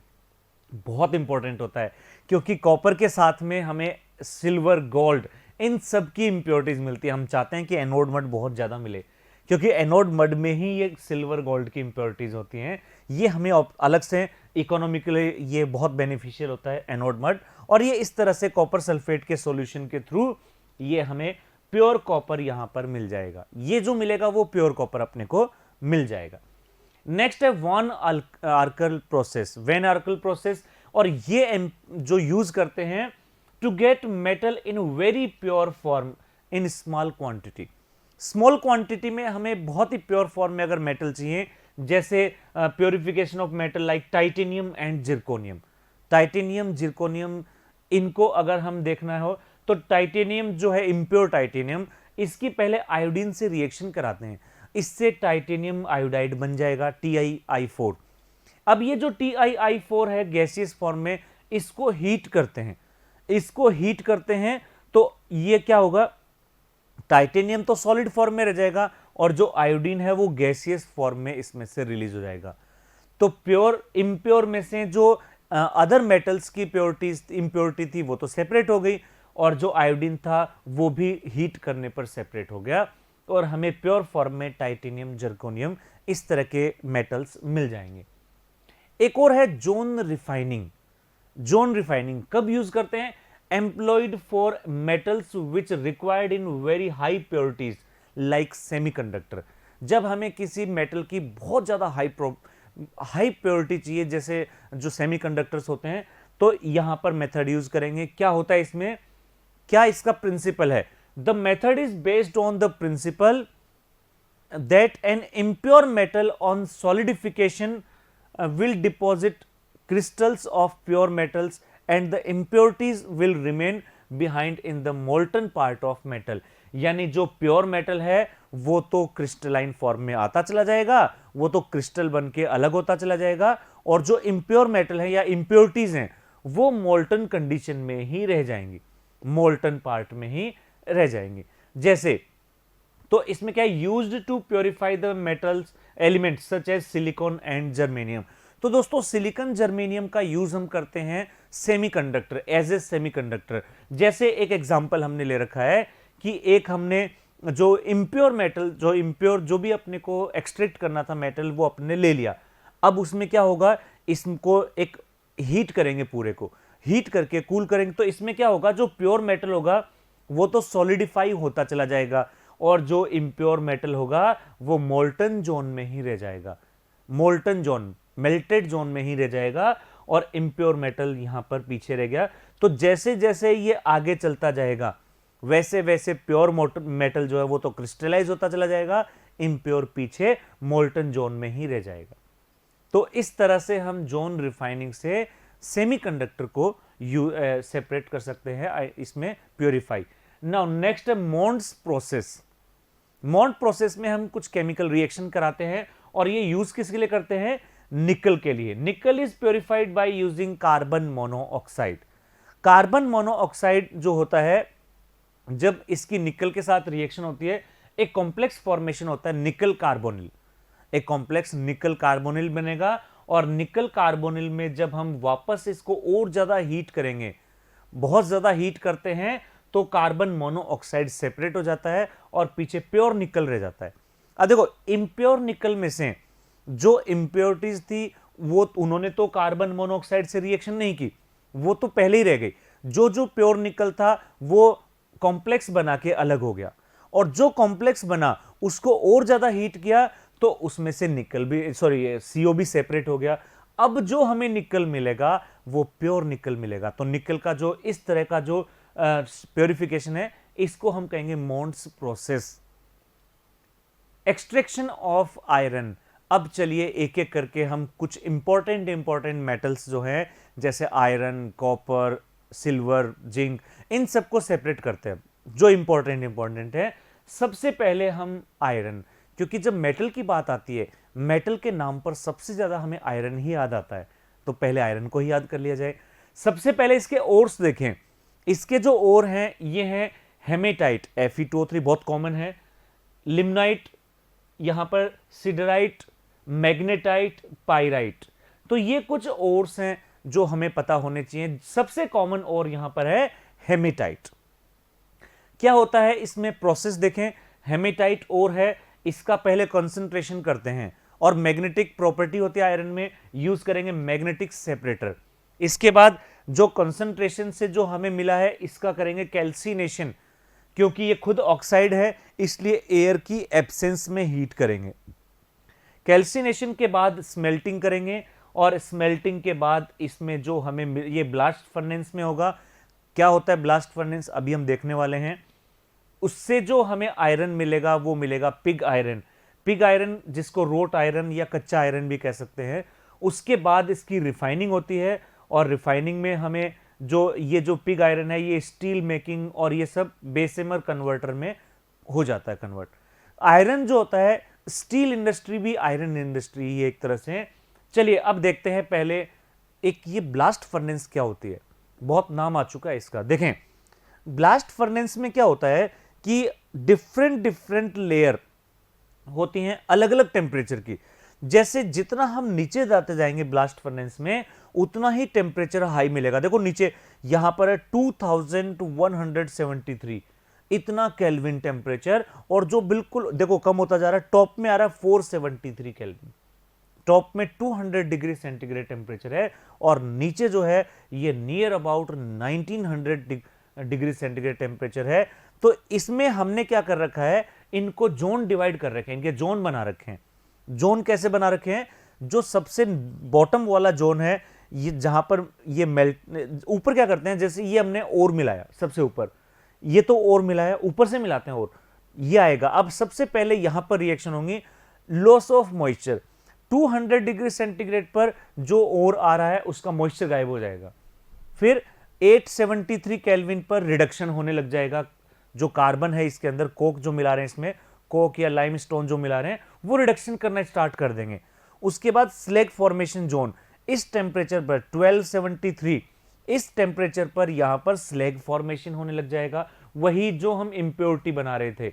बहुत इंपॉर्टेंट होता है, क्योंकि कॉपर के साथ में हमें सिल्वर, गोल्ड, इन सब की इंप्योरिटीज मिलती है। हम चाहते हैं कि एनोड मड बहुत ज्यादा मिले, क्योंकि एनोड मड में ही ये सिल्वर, गोल्ड की इंप्योरिटीज होती हैं। ये हमें अलग से इकोनॉमिकली ये बहुत बेनिफिशियल होता है एनोड मड, और ये इस तरह से कॉपर सल्फेट के सॉल्यूशन के थ्रू ये हमें प्योर कॉपर यहां पर मिल जाएगा। ये जो मिलेगा वो प्योर कॉपर अपने को मिल जाएगा। नेक्स्ट है van Arkel process, van Arkel process, और ये जो यूज करते हैं to get metal in very pure form in small quantity. Small quantity में हमें बहुत ही प्योर फॉर्म में अगर मेटल चाहिए, जैसे purification of metal like titanium and zirconium. Titanium, zirconium, इनको अगर हम देखना हो तो टाइटेनियम जो है इम्प्योर टाइटेनियम, इसकी पहले आयोडीन से रिएक्शन कराते हैं, इससे टाइटेनियम आयोडाइड बन जाएगा TiI4। अब ये जो TiI4 है गैसियस फॉर्म में, इसको हीट करते हैं, इसको हीट करते हैं तो ये क्या होगा, टाइटेनियम तो सॉलिड फॉर्म में रह जाएगा, और जो आयोडीन है वो गैसियस फॉर्म में इसमें से रिलीज हो जाएगा। तो प्योर इम्प्योर में से जो अदर मेटल्स की इम्प्योरिटी थी वो तो सेपरेट हो गई, और जो आयोडीन था वो भी हीट करने पर सेपरेट हो गया, और हमें प्योर फॉर्म में टाइटेनियम, जर्कोनियम, इस तरह के मेटल्स मिल जाएंगे। एक और है जोन रिफाइनिंग। जोन रिफाइनिंग कब यूज करते हैं? Employed for metals which required in very high purities like semiconductor. जब हमें किसी मेटल की बहुत ज्यादा हाई प्योरिटी चाहिए, जैसे जो सेमीकंडक्टर्स होते हैं, तो यहां पर मेथड यूज करेंगे। क्या होता है इसमें, क्या इसका प्रिंसिपल है? The method is based on the principle that an impure metal on solidification will deposit crystals of pure metals and the impurities will remain behind in the molten part of metal। यानी जो प्योर मेटल है वो तो क्रिस्टलाइन फॉर्म में आता चला जाएगा, वो तो क्रिस्टल बन के अलग होता चला जाएगा, और जो इम्प्योर मेटल है या इम्प्योरिटीज हैं वो मोल्टन कंडीशन में ही रह जाएंगी, मोल्टन पार्ट में ही रह जाएंगी। जैसे तो इसमें क्या है, used to purify the metals elements such as silicon and germanium. तो दोस्तों सिलिकॉन, जर्मेनियम का यूज हम करते हैं सेमीकंडक्टर, एज ए सेमीकंडक्टर। जैसे एक एग्जांपल हमने ले रखा है कि एक हमने जो इम्प्योर मेटल, जो इम्प्योर जो भी अपने को एक्सट्रैक्ट करना था मेटल, वो अपने ले लिया। अब उसमें क्या होगा, इसको एक हीट करेंगे, पूरे को हीट करके कूल करेंगे, तो इसमें क्या होगा, जो प्योर मेटल होगा वो तो सॉलिडिफाई होता चला जाएगा, और जो इम्प्योर मेटल होगा वो मोल्टन जोन में ही रह जाएगा, मोल्टन जोन, मेल्टेड जोन में ही रह जाएगा, और इम्प्योर मेटल यहां पर पीछे रह गया। तो जैसे जैसे ये आगे चलता जाएगा वैसे वैसे प्योर मेटल जो है वो तो क्रिस्टलाइज होता चला जाएगा, इम्प्योर पीछे मोल्टन जोन में ही रह जाएगा। तो इस तरह से हम जोन रिफाइनिंग से सेमीकंडक्टर को सेपरेट कर सकते हैं, इसमें प्योरीफाई। नाउ नेक्स्ट है मॉन्ड्स प्रोसेस। मॉन्ड प्रोसेस में हम कुछ केमिकल रिएक्शन कराते हैं, और ये यूज किसके लिए करते हैं? निकल के लिए। निकल is purified by using carbon monoxide. Carbon monoxide जो होता है, जब इसकी निकल के साथ रिएक्शन होती है, एक कॉम्प्लेक्स फॉर्मेशन होता है निकल कार्बोनिल, एक कॉम्प्लेक्स निकल कार्बोनिल बनेगा, और निकल कार्बोनिल में जब हम वापस इसको और ज्यादा हीट करेंगे, बहुत ज्यादा हीट करते हैं, तो कार्बन मोनोऑक्साइड सेपरेट हो जाता है और पीछे प्योर निकल रह जाता है। अब देखो इम्प्योर निकल में से जो इम्प्योरिटीज थी वो उन्होंने तो कार्बन मोनोऑक्साइड से रिएक्शन नहीं की, वो तो पहले ही रह गई। जो जो प्योर निकल था वो कॉम्प्लेक्स बना के अलग हो गया, और जो कॉम्प्लेक्स बना उसको और ज्यादा हीट किया तो उसमें से निकल भी CO भी सेपरेट हो गया। अब जो हमें निकल मिलेगा वो प्योर निकल मिलेगा। तो निकल का जो इस तरह का जो प्योरिफिकेशन है, इसको हम कहेंगे मॉन्ड्स प्रोसेस। Extraction of iron. अब चलिए एक एक करके हम कुछ इंपॉर्टेंट मेटल्स जो हैं जैसे आयरन, कॉपर, सिल्वर, जिंक, इन सबको सेपरेट करते हैं जो इंपॉर्टेंट है। सबसे पहले हम आयरन, क्योंकि जब मेटल की बात आती है, मेटल के नाम पर सबसे ज्यादा हमें आयरन ही याद आता है, तो पहले आयरन को ही याद कर लिया जाए। सबसे पहले इसके ओर्स देखें। इसके जो ओर हैं ये हैं हेमेटाइट, Fe2O3 बहुत कॉमन है, लिमनाइट, यहां पर सिडराइट, मैग्नेटाइट, पाइराइट। तो ये कुछ ओर्स हैं जो हमें पता होने चाहिए। सबसे कॉमन ओर यहां पर है हेमेटाइट। क्या होता है इसमें प्रोसेस देखें। हेमेटाइट ओर है, इसका पहले कंसंट्रेशन करते हैं और मैग्नेटिक प्रॉपर्टी होती है आयरन में, यूज करेंगे मैग्नेटिक सेपरेटर। इसके बाद जो कंसंट्रेशन से जो हमें मिला है इसका करेंगे कैल्सिनेशन, क्योंकि ये खुद ऑक्साइड है इसलिए एयर की एब्सेंस में हीट करेंगे। कैल्सिनेशन के बाद स्मेल्टिंग करेंगे और स्मेल्टिंग के बाद इसमें जो हमें ये ब्लास्ट फर्नेस में होगा। क्या होता है ब्लास्ट फर्नेस अभी हम देखने वाले हैं। उससे जो हमें आयरन मिलेगा वो मिलेगा पिग आयरन। पिग आयरन जिसको रोट आयरन या कच्चा आयरन भी कह सकते हैं। उसके बाद इसकी रिफाइनिंग होती है और रिफाइनिंग में हमें ये जो पिग आयरन है ये स्टील मेकिंग और ये सब बेसेमर कन्वर्टर में हो जाता है कन्वर्ट। आयरन जो होता है, स्टील इंडस्ट्री भी आयरन इंडस्ट्री ही एक तरह से। चलिए अब देखते हैं पहले एक ये ब्लास्ट फर्नेस क्या होती है, बहुत नाम आ चुका है इसका। देखें ब्लास्ट फर्नेस में क्या होता है कि डिफरेंट लेयर होती हैं अलग अलग टेम्परेचर की। जैसे जितना हम नीचे जाते जाएंगे ब्लास्ट फर्नेस में उतना ही टेम्परेचर हाई मिलेगा। देखो नीचे यहां पर है 2173 इतना केल्विन टेम्परेचर, और जो बिल्कुल देखो कम होता जा रहा है, टॉप में आ रहा है 473 केल्विन। टॉप में 200 डिग्री सेंटीग्रेड टेम्परेचर है और नीचे जो है ये near about 1900 degree centigrade temperature है। तो इसमें हमने क्या कर रखा है, इनको जोन डिवाइड कर रखे हैं, इनके जोन बना रखे हैं। जोन कैसे बना रखे हैं, जो सबसे बॉटम वाला जोन है ये जहां पर ये मेल्ट, ऊपर क्या करते हैं, जैसे ये हमने ओर मिलाया सबसे ऊपर, ये तो ओर मिलाया, ऊपर से मिलाते हैं और ये आएगा। अब सबसे पहले यहां पर रिएक्शन होंगी, loss of moisture. 200 degree centigrade पर जो ओर आ रहा है उसका मॉइस्चर गायब हो जाएगा। फिर 873 केल्विन पर रिडक्शन होने लग जाएगा। जो कार्बन है इसके अंदर, कोक जो मिला रहे हैं इसमें, कोक या लाइमस्टोन जो मिला रहे हैं वो रिडक्शन करना स्टार्ट कर देंगे। उसके बाद स्लैग फॉर्मेशन जोन, इस टेम्परेचर पर 1273, इस टेम्परेचर पर यहां पर स्लैग फॉर्मेशन होने लग जाएगा। वही जो हम इंप्योरिटी बना रहे थे,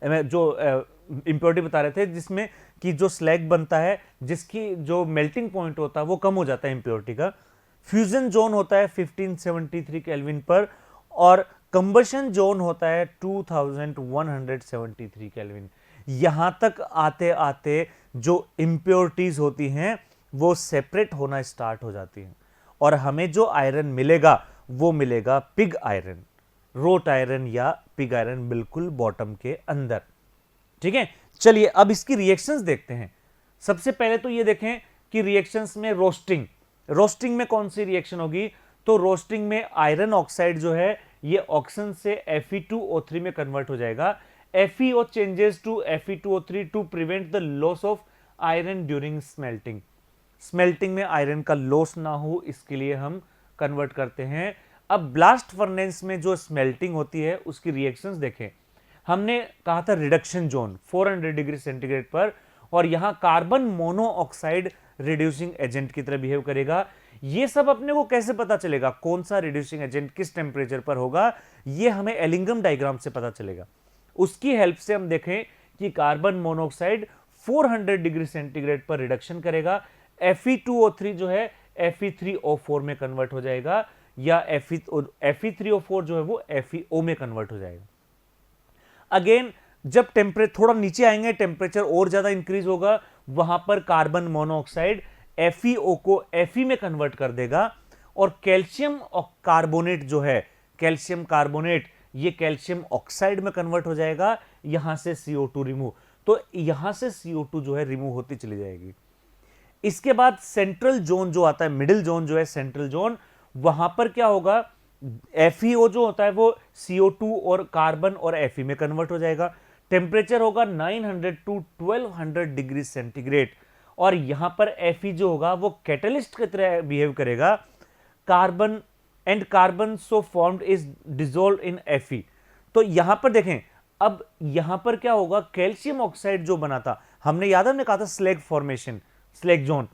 जो इंप्योरिटी बता रहे थे, जिसमें कि जो स्लैग बनता है जिसकी जो मेल्टिंग पॉइंट होता है वो कम हो जाता है इंप्योरिटी का। फ्यूजन जोन होता है 1573 केल्विन पर और कंबशन जोन होता है 2173 केल्विन। यहां तक आते आते जो इंप्योरिटीज होती हैं वो सेपरेट होना स्टार्ट हो जाती हैं और हमें जो आयरन मिलेगा वो मिलेगा पिग आयरन, रोट आयरन या पिग आयरन, बिल्कुल बॉटम के अंदर। ठीक है, चलिए अब इसकी रिएक्शंस देखते हैं। सबसे पहले तो ये देखें कि रिएक्शंस में रोस्टिंग में कौन सी रिएक्शन होगी, तो रोस्टिंग में आयरन ऑक्साइड जो है ये ऑक्सीजन से Fe2O3 में कन्वर्ट हो जाएगा। FeO changes to Fe2O3 to prevent the loss of iron during smelting. Smelting में आयरन का लॉस ना हो इसके लिए हम कन्वर्ट करते हैं। अब ब्लास्ट फर्नेस में जो स्मेल्टिंग होती है उसकी रिएक्शंस देखें। हमने कहा था रिडक्शन जोन 400 डिग्री सेंटीग्रेड पर, और यहां कार्बन मोनोऑक्साइड रिड्यूसिंग एजेंट की तरह बिहेव करेगा। ये सब अपने को कैसे पता चलेगा कौन सा रिड्यूसिंग एजेंट किस टेम्परेचर पर होगा, ये हमें एलिंगम डायग्राम से पता चलेगा। उसकी हेल्प से हम देखें कि कार्बन मोनोऑक्साइड 400 डिग्री सेंटीग्रेड पर रिडक्शन करेगा। Fe2O3 जो है Fe3O4 में कन्वर्ट हो जाएगा, या Fe3O4 जो है वो FeO में कन्वर्ट हो जाएगा। अगेन जब टेम्परेचर थोड़ा नीचे आएंगे, टेम्परेचर और ज्यादा इंक्रीज होगा, वहां पर कार्बन मोनोऑक्साइड FeO को Fe में कन्वर्ट कर देगा और कैल्शियम कार्बोनेट जो है, कैल्शियम कार्बोनेट, ये कैल्शियम ऑक्साइड में कन्वर्ट हो जाएगा। यहां से CO2 रिमूव, तो यहां से CO2 जो है रिमूव होती चली जाएगी। इसके बाद सेंट्रल जोन जो आता है, मिडिल जोन जो है सेंट्रल जोन, वहां पर क्या होगा, FeO जो होता है वो CO2 और कार्बन और Fe में कन्वर्ट हो जाएगा। टेम्परेचर होगा 900 टू 1200 डिग्री सेंटीग्रेड, और यहां पर Fe जो होगा वो कैटलिस्ट की तरह बिहेव करेगा। Carbon and carbon so formed is dissolve in Fe। तो यहां पर देखें, अब यहां पर क्या होगा, कैल्शियम ऑक्साइड जो बना था, हमने याद हमने कहा था स्लैग फॉर्मेशन, स्लैग जोन,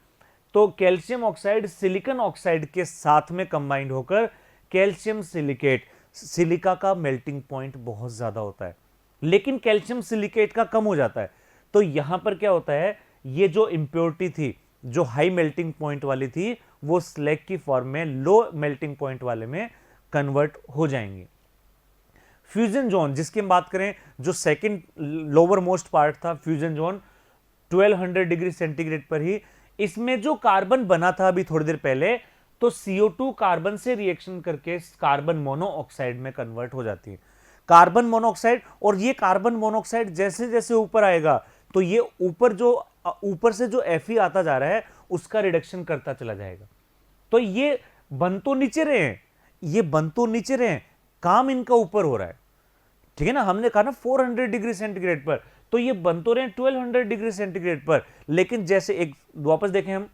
तो कैल्शियम ऑक्साइड सिलिकॉन ऑक्साइड के साथ में कंबाइंड होकर कैल्शियम सिलिकेट, सिलिका का मेल्टिंग पॉइंट बहुत ज्यादा होता है लेकिन कैल्शियम सिलिकेट का कम हो जाता है। तो यहां पर क्या होता है, ये जो इंप्योरिटी थी जो हाई मेल्टिंग पॉइंट वाली थी वो स्लैग की फॉर्म में लो मेल्टिंग पॉइंट वाले में कन्वर्ट हो जाएंगे। फ्यूजन जोन जिसकी हम बात करें, जो सेकंड लोअर मोस्ट पार्ट था फ्यूजन जोन 1200 डिग्री सेंटीग्रेड पर ही, इसमें जो कार्बन बना था अभी थोड़ी देर पहले, तो CO2 कार्बन से रिएक्शन करके कार्बन मोनोऑक्साइड में कन्वर्ट हो जाती है, कार्बन मोनोऑक्साइड। और ये कार्बन मोनोऑक्साइड जैसे जैसे ऊपर आएगा तो ये ऊपर से जो Fe आता जा रहा है उसका रिडक्शन करता चला जाएगा। तो ये बन तो नीचे रहे हैं, ये बन तो नीचे रहे हैं, काम इनका ऊपर हो रहा है, ठीक है ना। हमने कहा ना 400 डिग्री सेंटीग्रेड पर, तो ये बन तो रहे हैं 1200 डिग्री सेंटीग्रेड पर, लेकिन जैसे एक वापस देखें, हम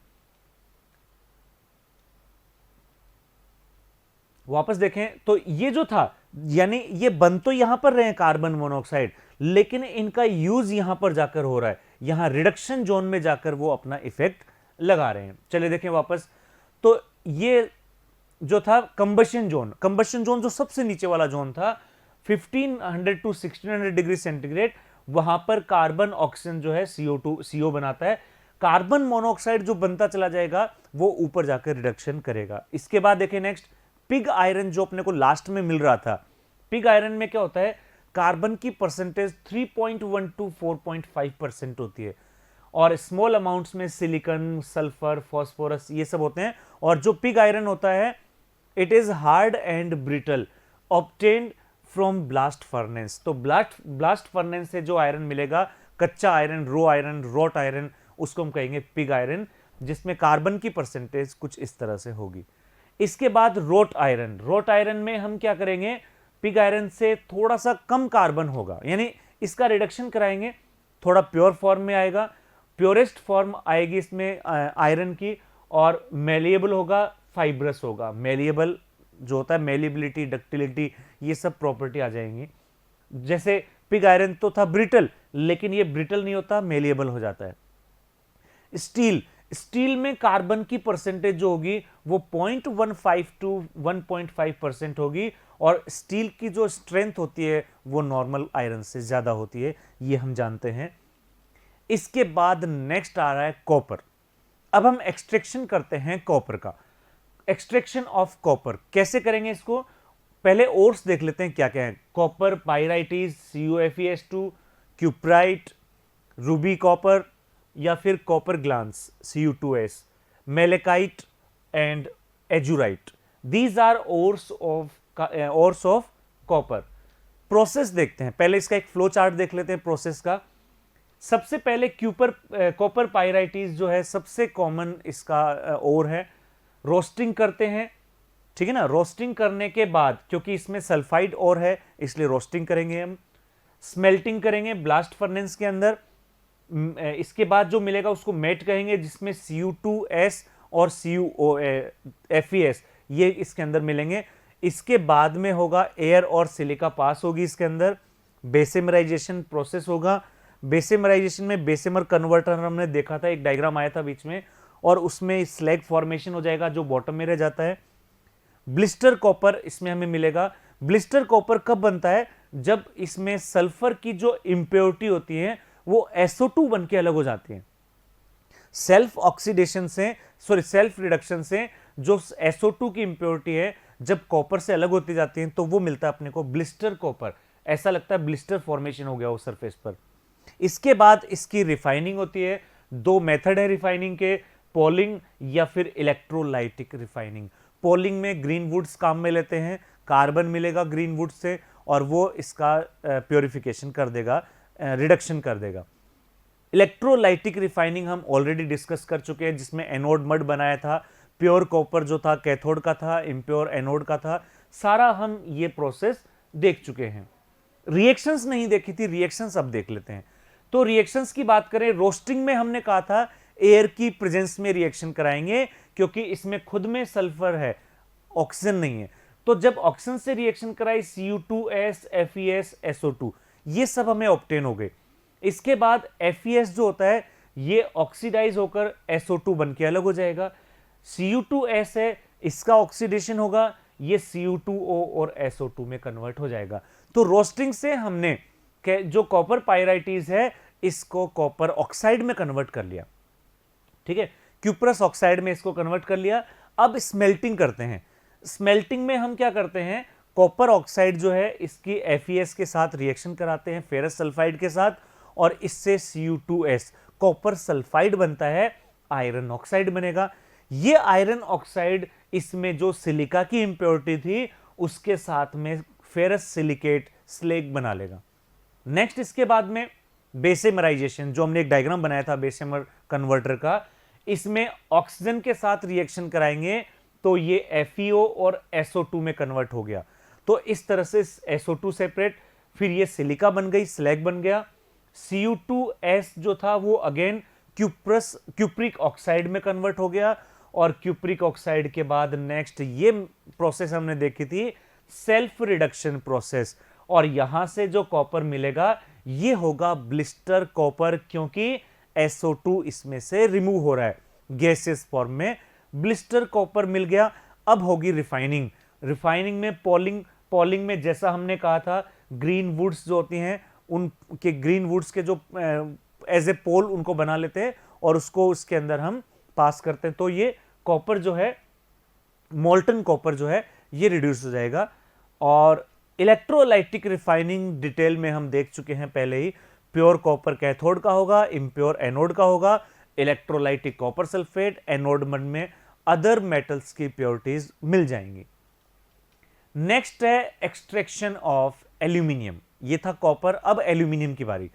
वापस देखें तो ये जो था, यानी ये बन तो यहां पर रहे हैं कार्बन मोनोऑक्साइड, लेकिन इनका यूज यहां पर जाकर हो रहा है, यहां रिडक्शन जोन में जाकर वो अपना इफेक्ट लगा रहे हैं। चलिए देखें वापस, तो ये जो था कंबशन जोन जो सबसे नीचे वाला जोन था 1500 टू 1600 डिग्री सेंटीग्रेड, वहां पर कार्बन ऑक्सीजन जो है CO बनाता है, कार्बन मोनोऑक्साइड जो बनता चला जाएगा वो ऊपर जाकर रिडक्शन करेगा। इसके बाद देखें नेक्स्ट, पिग आयरन जो अपने को लास्ट में मिल रहा था, पिग आयरन में क्या होता है, कार्बन की परसेंटेज 3.1 टू 4.5% होती है, और स्मॉल अमाउंट्स में सिलिकॉन, सल्फर, फास्फोरस ये सब होते हैं। और जो पिग आयरन होता है it is hard and brittle obtained from blast furnace. तो ब्लास्ट फर्नेस से जो आयरन मिलेगा, कच्चा आयरन, रॉट आयरन, उसको हम कहेंगे पिग आयरन, जिसमें कार्बन की परसेंटेज कुछ इस तरह से होगी। इसके बाद रोट आयरन में हम क्या करेंगे, पिग आयरन से थोड़ा सा कम कार्बन होगा, यानी इसका रिडक्शन कराएंगे, थोड़ा प्योर फॉर्म में आएगा, प्योरेस्ट फॉर्म आएगी इसमें आयरन की, और मेलिएबल होगा, फाइब्रस होगा। मेलिएबल जो होता है, मेलिएबिलिटी, डक्टिलिटी, ये सब प्रॉपर्टी आ जाएंगी। जैसे पिग आयरन तो था ब्रिटल, लेकिन ये ब्रिटल नहीं होता, मेलिएबल हो जाता है। स्टील में कार्बन की परसेंटेज जो होगी वो 0.15 टू 1.5% होगी, और स्टील की जो स्ट्रेंथ होती है वो नॉर्मल आयरन से ज्यादा होती है, ये हम जानते हैं। इसके बाद नेक्स्ट आ रहा है कॉपर। अब हम एक्सट्रैक्शन करते हैं कॉपर का। एक्सट्रैक्शन ऑफ कॉपर कैसे करेंगे, इसको पहले ओर्स देख लेते हैं क्या क्या है। Copper pyrites, CuFeS2, cuprite, ruby copper, या फिर copper glance Cu2S, malachite and azurite. These are ores of copper. Process देखते हैं, पहले इसका एक फ्लो चार्ट देख लेते हैं प्रोसेस का। सबसे पहले कॉपर पाइराइटिस जो है सबसे कॉमन इसका ओर है, रोस्टिंग करते हैं, ठीक है ना। रोस्टिंग करने के बाद, क्योंकि इसमें सल्फाइड ओर है इसलिए रोस्टिंग करेंगे हम, स्मेल्टिंग करेंगे ब्लास्ट फर्नेस के अंदर। इसके बाद जो मिलेगा उसको मेट कहेंगे, जिसमें Cu2S और FeS ये इसके अंदर मिलेंगे। इसके बाद में होगा एयर और सिलिका पास होगी इसके अंदर, बेसेमराइजेशन प्रोसेस होगा। बेसेमराइजेशन में बेसेमर कन्वर्टर हमने देखा था, एक डायग्राम आया था बीच में, और उसमें स्लैग फॉर्मेशन हो जाएगा जो बॉटम में रह जाता है। ब्लिस्टर कॉपर इसमें हमें मिलेगा। ब्लिस्टर कॉपर कब बनता है, जब इसमें सल्फर की जो इंप्योरिटी होती है वो SO2 बन के अलग हो जाती है। सेल्फ रिडक्शन से जो SO2 की इंप्योरिटी है जब कॉपर से अलग होती जाती है तो वो मिलता है अपने को ब्लिस्टर कॉपर। ऐसा लगता है ब्लिस्टर फॉर्मेशन हो गया वो सरफेस पर। इसके बाद इसकी रिफाइनिंग होती है। दो मेथड है रिफाइनिंग के, पोलिंग या फिर इलेक्ट्रोलाइटिक रिफाइनिंग। पोलिंग में ग्रीन वुड्स काम में लेते हैं, कार्बन मिलेगा ग्रीन वुड से और वो इसका प्योरिफिकेशन कर देगा, रिडक्शन कर देगा। इलेक्ट्रोलाइटिक रिफाइनिंग हम ऑलरेडी डिस्कस कर चुके हैं, जिसमें एनोड मड बनाया था, प्योर कॉपर जो था कैथोड का था, इम्प्योर एनोड का था, सारा हम ये प्रोसेस देख चुके हैं। रिएक्शंस नहीं देखी थी, रिएक्शंस अब देख लेते हैं। तो रिएक्शंस की बात करें, रोस्टिंग में हमने कहा था एयर की प्रेजेंस में रिएक्शन कराएंगे, क्योंकि इसमें खुद में सल्फर है, ऑक्सीजन नहीं है। तो जब ऑक्सीजन से रिएक्शन कराई, Cu2S, FeS, SO2, ये सब हमें ऑब्टेन हो गए। इसके बाद FeS जो होता है ये ऑक्सीडाइज होकर SO2 बन के अलग हो जाएगा। Cu2S है, इसका ऑक्सीडेशन होगा, ये Cu2O और SO2 में कन्वर्ट हो जाएगा। तो रोस्टिंग से हमने जो कॉपर पायराइटिस है इसको कॉपर ऑक्साइड में कन्वर्ट कर लिया, ठीक है, क्यूप्रस ऑक्साइड में इसको कन्वर्ट कर लिया। अब स्मेल्टिंग करते हैं। स्मेल्टिंग में हम क्या करते हैं, कॉपर ऑक्साइड जो है इसकी FeS के साथ रिएक्शन कराते हैं फेरस सल्फाइड के साथ, और इससे Cu2S कॉपर सल्फाइड बनता है, आयरन ऑक्साइड बनेगा। ये आयरन ऑक्साइड इसमें जो सिलिका की इंप्योरिटी थी उसके साथ में फेरस सिलिकेट स्लेग बना लेगा। नेक्स्ट इसके बाद में बेसेमराइजेशन, जो हमने एक डायग्राम बनाया था बेसेमर कन्वर्टर का, इसमें ऑक्सीजन के साथ रिएक्शन कराएंगे तो ये FeO और SO2 में कन्वर्ट हो गया। तो इस तरह से SO2 सेपरेट, फिर ये सिलिका बन गई, स्लैग बन गया। Cu2S जो था वो अगेन क्यूप्रिक ऑक्साइड में कन्वर्ट हो गया, और क्यूप्रिक ऑक्साइड के बाद नेक्स्ट ये प्रोसेस हमने देखी थी सेल्फ रिडक्शन प्रोसेस, और यहां से जो कॉपर मिलेगा ये होगा ब्लिस्टर कॉपर, क्योंकि SO2 इसमें से रिमूव हो रहा है गैसेस फॉर्म में, ब्लिस्टर कॉपर मिल गया। अब होगी रिफाइनिंग। रिफाइनिंग में पॉलिंग में जैसा हमने कहा था, ग्रीन वुड्स जो होती हैं उनके ग्रीन वुड्स के जो एज ए पोल उनको बना लेते हैं और उसको उसके अंदर हम पास करते हैं, तो ये कॉपर जो है, मोल्टन कॉपर जो है ये रिड्यूस हो जाएगा। और इलेक्ट्रोलाइटिक रिफाइनिंग डिटेल में हम देख चुके हैं पहले ही, प्योर कॉपर कैथोड का होगा, इम्प्योर एनोड का होगा, इलेक्ट्रोलाइटिक कॉपर सल्फेट, एनोड में अदर मेटल्स की प्योरिटीज मिल जाएंगी। नेक्स्ट है एक्सट्रैक्शन ऑफ एल्यूमिनियम। ये था कॉपर, अब एल्यूमिनियम की बारी।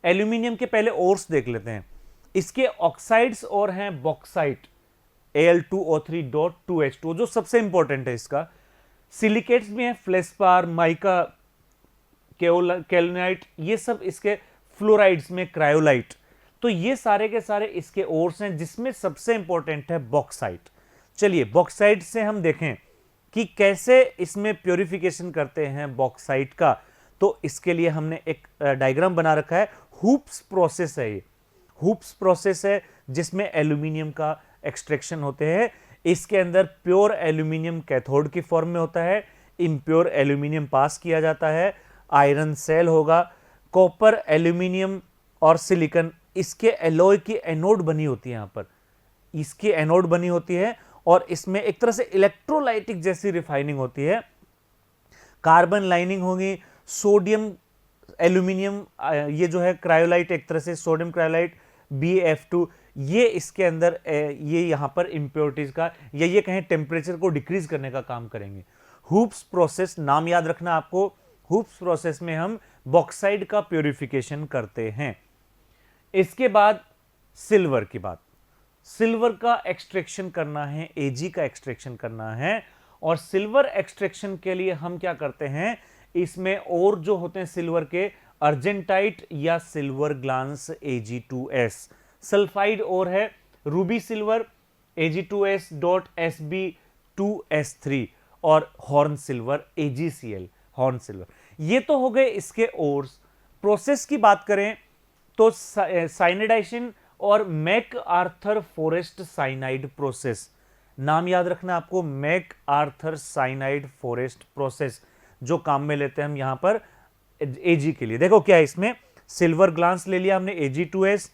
एल्यूमिनियम के पहले ओर्स देख लेते हैं। इसके ऑक्साइड्स और हैं बॉक्साइट Al2O3.2H2 जो सबसे इंपॉर्टेंट है इसका। सिलिकेट्स भी हैं, फ्लेस्पार, माइका, केल्नाइट, ये सब इसके फ्लोराइड्स में क्रायोलाइट। तो ये सारे के सारे इसके ओर्स हैं, जिसमें सबसे इंपॉर्टेंट है बॉक्साइट। चलिए बॉक्साइट से हम देखें कि कैसे इसमें प्योरिफिकेशन करते हैं बॉक्साइट का। तो इसके लिए हमने एक डायग्राम बना रखा है, हुप्स प्रोसेस है ये। हुप्स प्रोसेस है जिसमें एल्यूमिनियम का एक्सट्रैक्शन होते हैं। इसके अंदर प्योर एल्यूमिनियम कैथोड की फॉर्म में होता है, इम्प्योर एल्यूमिनियम पास किया जाता है, आयरन सेल होगा, कॉपर, एल्यूमिनियम और सिलिकॉन इसके एलॉय की एनोड बनी होती है। यहां पर इसकी एनोड बनी होती है और इसमें एक तरह से इलेक्ट्रोलाइटिक जैसी रिफाइनिंग होती है। कार्बन लाइनिंग होगी, सोडियम एल्यूमिनियम, ये जो है क्रायोलाइट, एक तरह से सोडियम क्रायोलाइट BF2, ये इसके अंदर ये यहां पर इंप्योरिटीज का या ये कहें टेम्परेचर को डिक्रीज करने का काम करेंगे। हुप्स प्रोसेस नाम याद रखना आपको। हुप्स प्रोसेस में हम बॉक्साइड का प्योरिफिकेशन करते हैं। इसके बाद सिल्वर की बात। सिल्वर का एक्सट्रैक्शन करना है, Ag का एक्सट्रैक्शन करना है, और सिल्वर एक्सट्रैक्शन के लिए हम क्या करते हैं, इसमें और जो होते हैं सिल्वर के, अर्जेंटाइट या सिल्वर ग्लांस Ag2S, सल्फाइड और है रूबी सिल्वर Ag2S.Sb2S3 और horn silver AgCl, horn silver. ये तो हो गए इसके ओर्स। प्रोसेस की बात करें तो साइनाइडेशन और MacArthur Forrest cyanide process, नाम याद रखना आपको, MacArthur cyanide Forrest process, जो काम में लेते हैं हम यहां पर Ag के लिए। देखो क्या है इसमें, सिल्वर ग्लांस ले लिया हमने Ag2S,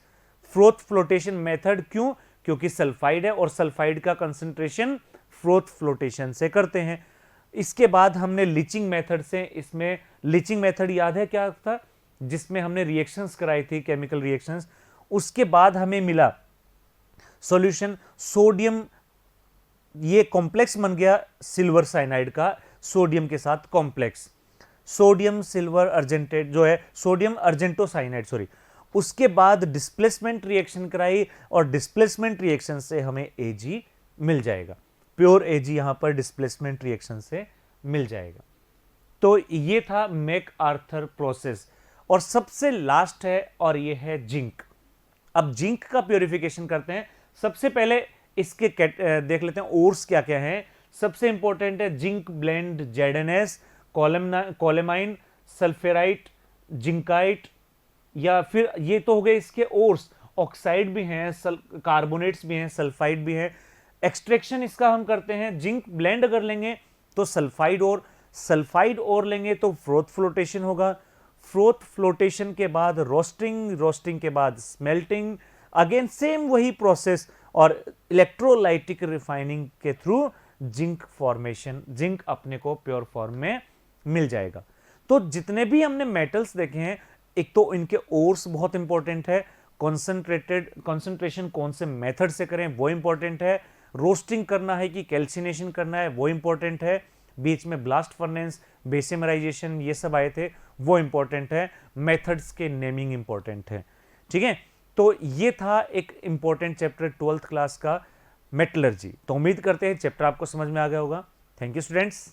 फ्रोथ फ्लोटेशन मेथड, क्यों, क्योंकि सल्फाइड है और सल्फाइड का कंसंट्रेशन फ्रोथ फ्लोटेशन से करते हैं। इसके बाद हमने लीचिंग मेथड से, इसमें लीचिंग मेथड याद है क्या था, जिसमें हमने रिएक्शंस कराई थी, केमिकल रिएक्शंस। उसके बाद हमें मिला सॉल्यूशन सोडियम, ये कॉम्प्लेक्स बन गया सिल्वर साइनाइड का, सोडियम के साथ कॉम्प्लेक्स, सोडियम सिल्वर अर्जेंटेट जो है, सोडियम अर्जेंटो साइनाइड, सॉरी। उसके बाद डिस्प्लेसमेंट रिएक्शन कराई और डिस्प्लेसमेंट रिएक्शन से हमें Ag मिल जाएगा, प्योर Ag यहां पर डिस्प्लेसमेंट रिएक्शन से मिल जाएगा। तो ये था मैक आर्थर प्रोसेस। और सबसे लास्ट है और ये है जिंक। अब जिंक का प्योरिफिकेशन करते हैं। सबसे पहले इसके देख लेते हैं ओर्स क्या क्या हैं। सबसे इंपॉर्टेंट है जिंक ब्लेंड जेडएनएस, कोलेमाइन, सल्फेराइट, जिंकाइट, या फिर ये तो हो गए इसके ओर्स। ऑक्साइड भी हैं, कार्बोनेट्स भी हैं, सल्फाइड भी हैं। एक्सट्रैक्शन इसका हम करते हैं, जिंक ब्लेंड अगर लेंगे तो सल्फाइड और लेंगे तो फ्रोथ फ्लोटेशन होगा। फ्रोथ फ्लोटेशन के बाद रोस्टिंग के बाद स्मेल्टिंग, अगेन सेम वही प्रोसेस, और इलेक्ट्रोलाइटिक रिफाइनिंग के थ्रू जिंक फॉर्मेशन, जिंक अपने को प्योर फॉर्म में मिल जाएगा। तो जितने भी हमने मेटल्स देखे हैं, एक तो इनके ओर्स बहुत इंपॉर्टेंट है, कंसंट्रेशन कौन से मेथड से करें वो इंपॉर्टेंट है, रोस्टिंग करना है कि कैल्सिनेशन करना है वो इंपॉर्टेंट है, बीच में ब्लास्ट फर्नेस, बेसिमराइजेशन ये सब आए थे वो इंपॉर्टेंट है, मेथड्स के नेमिंग इंपॉर्टेंट है। ठीक है, तो ये था एक इंपॉर्टेंट चैप्टर 12th क्लास का मेटलर्जी। तो उम्मीद करते हैं चैप्टर आपको समझ में आ गया होगा। Thank you students.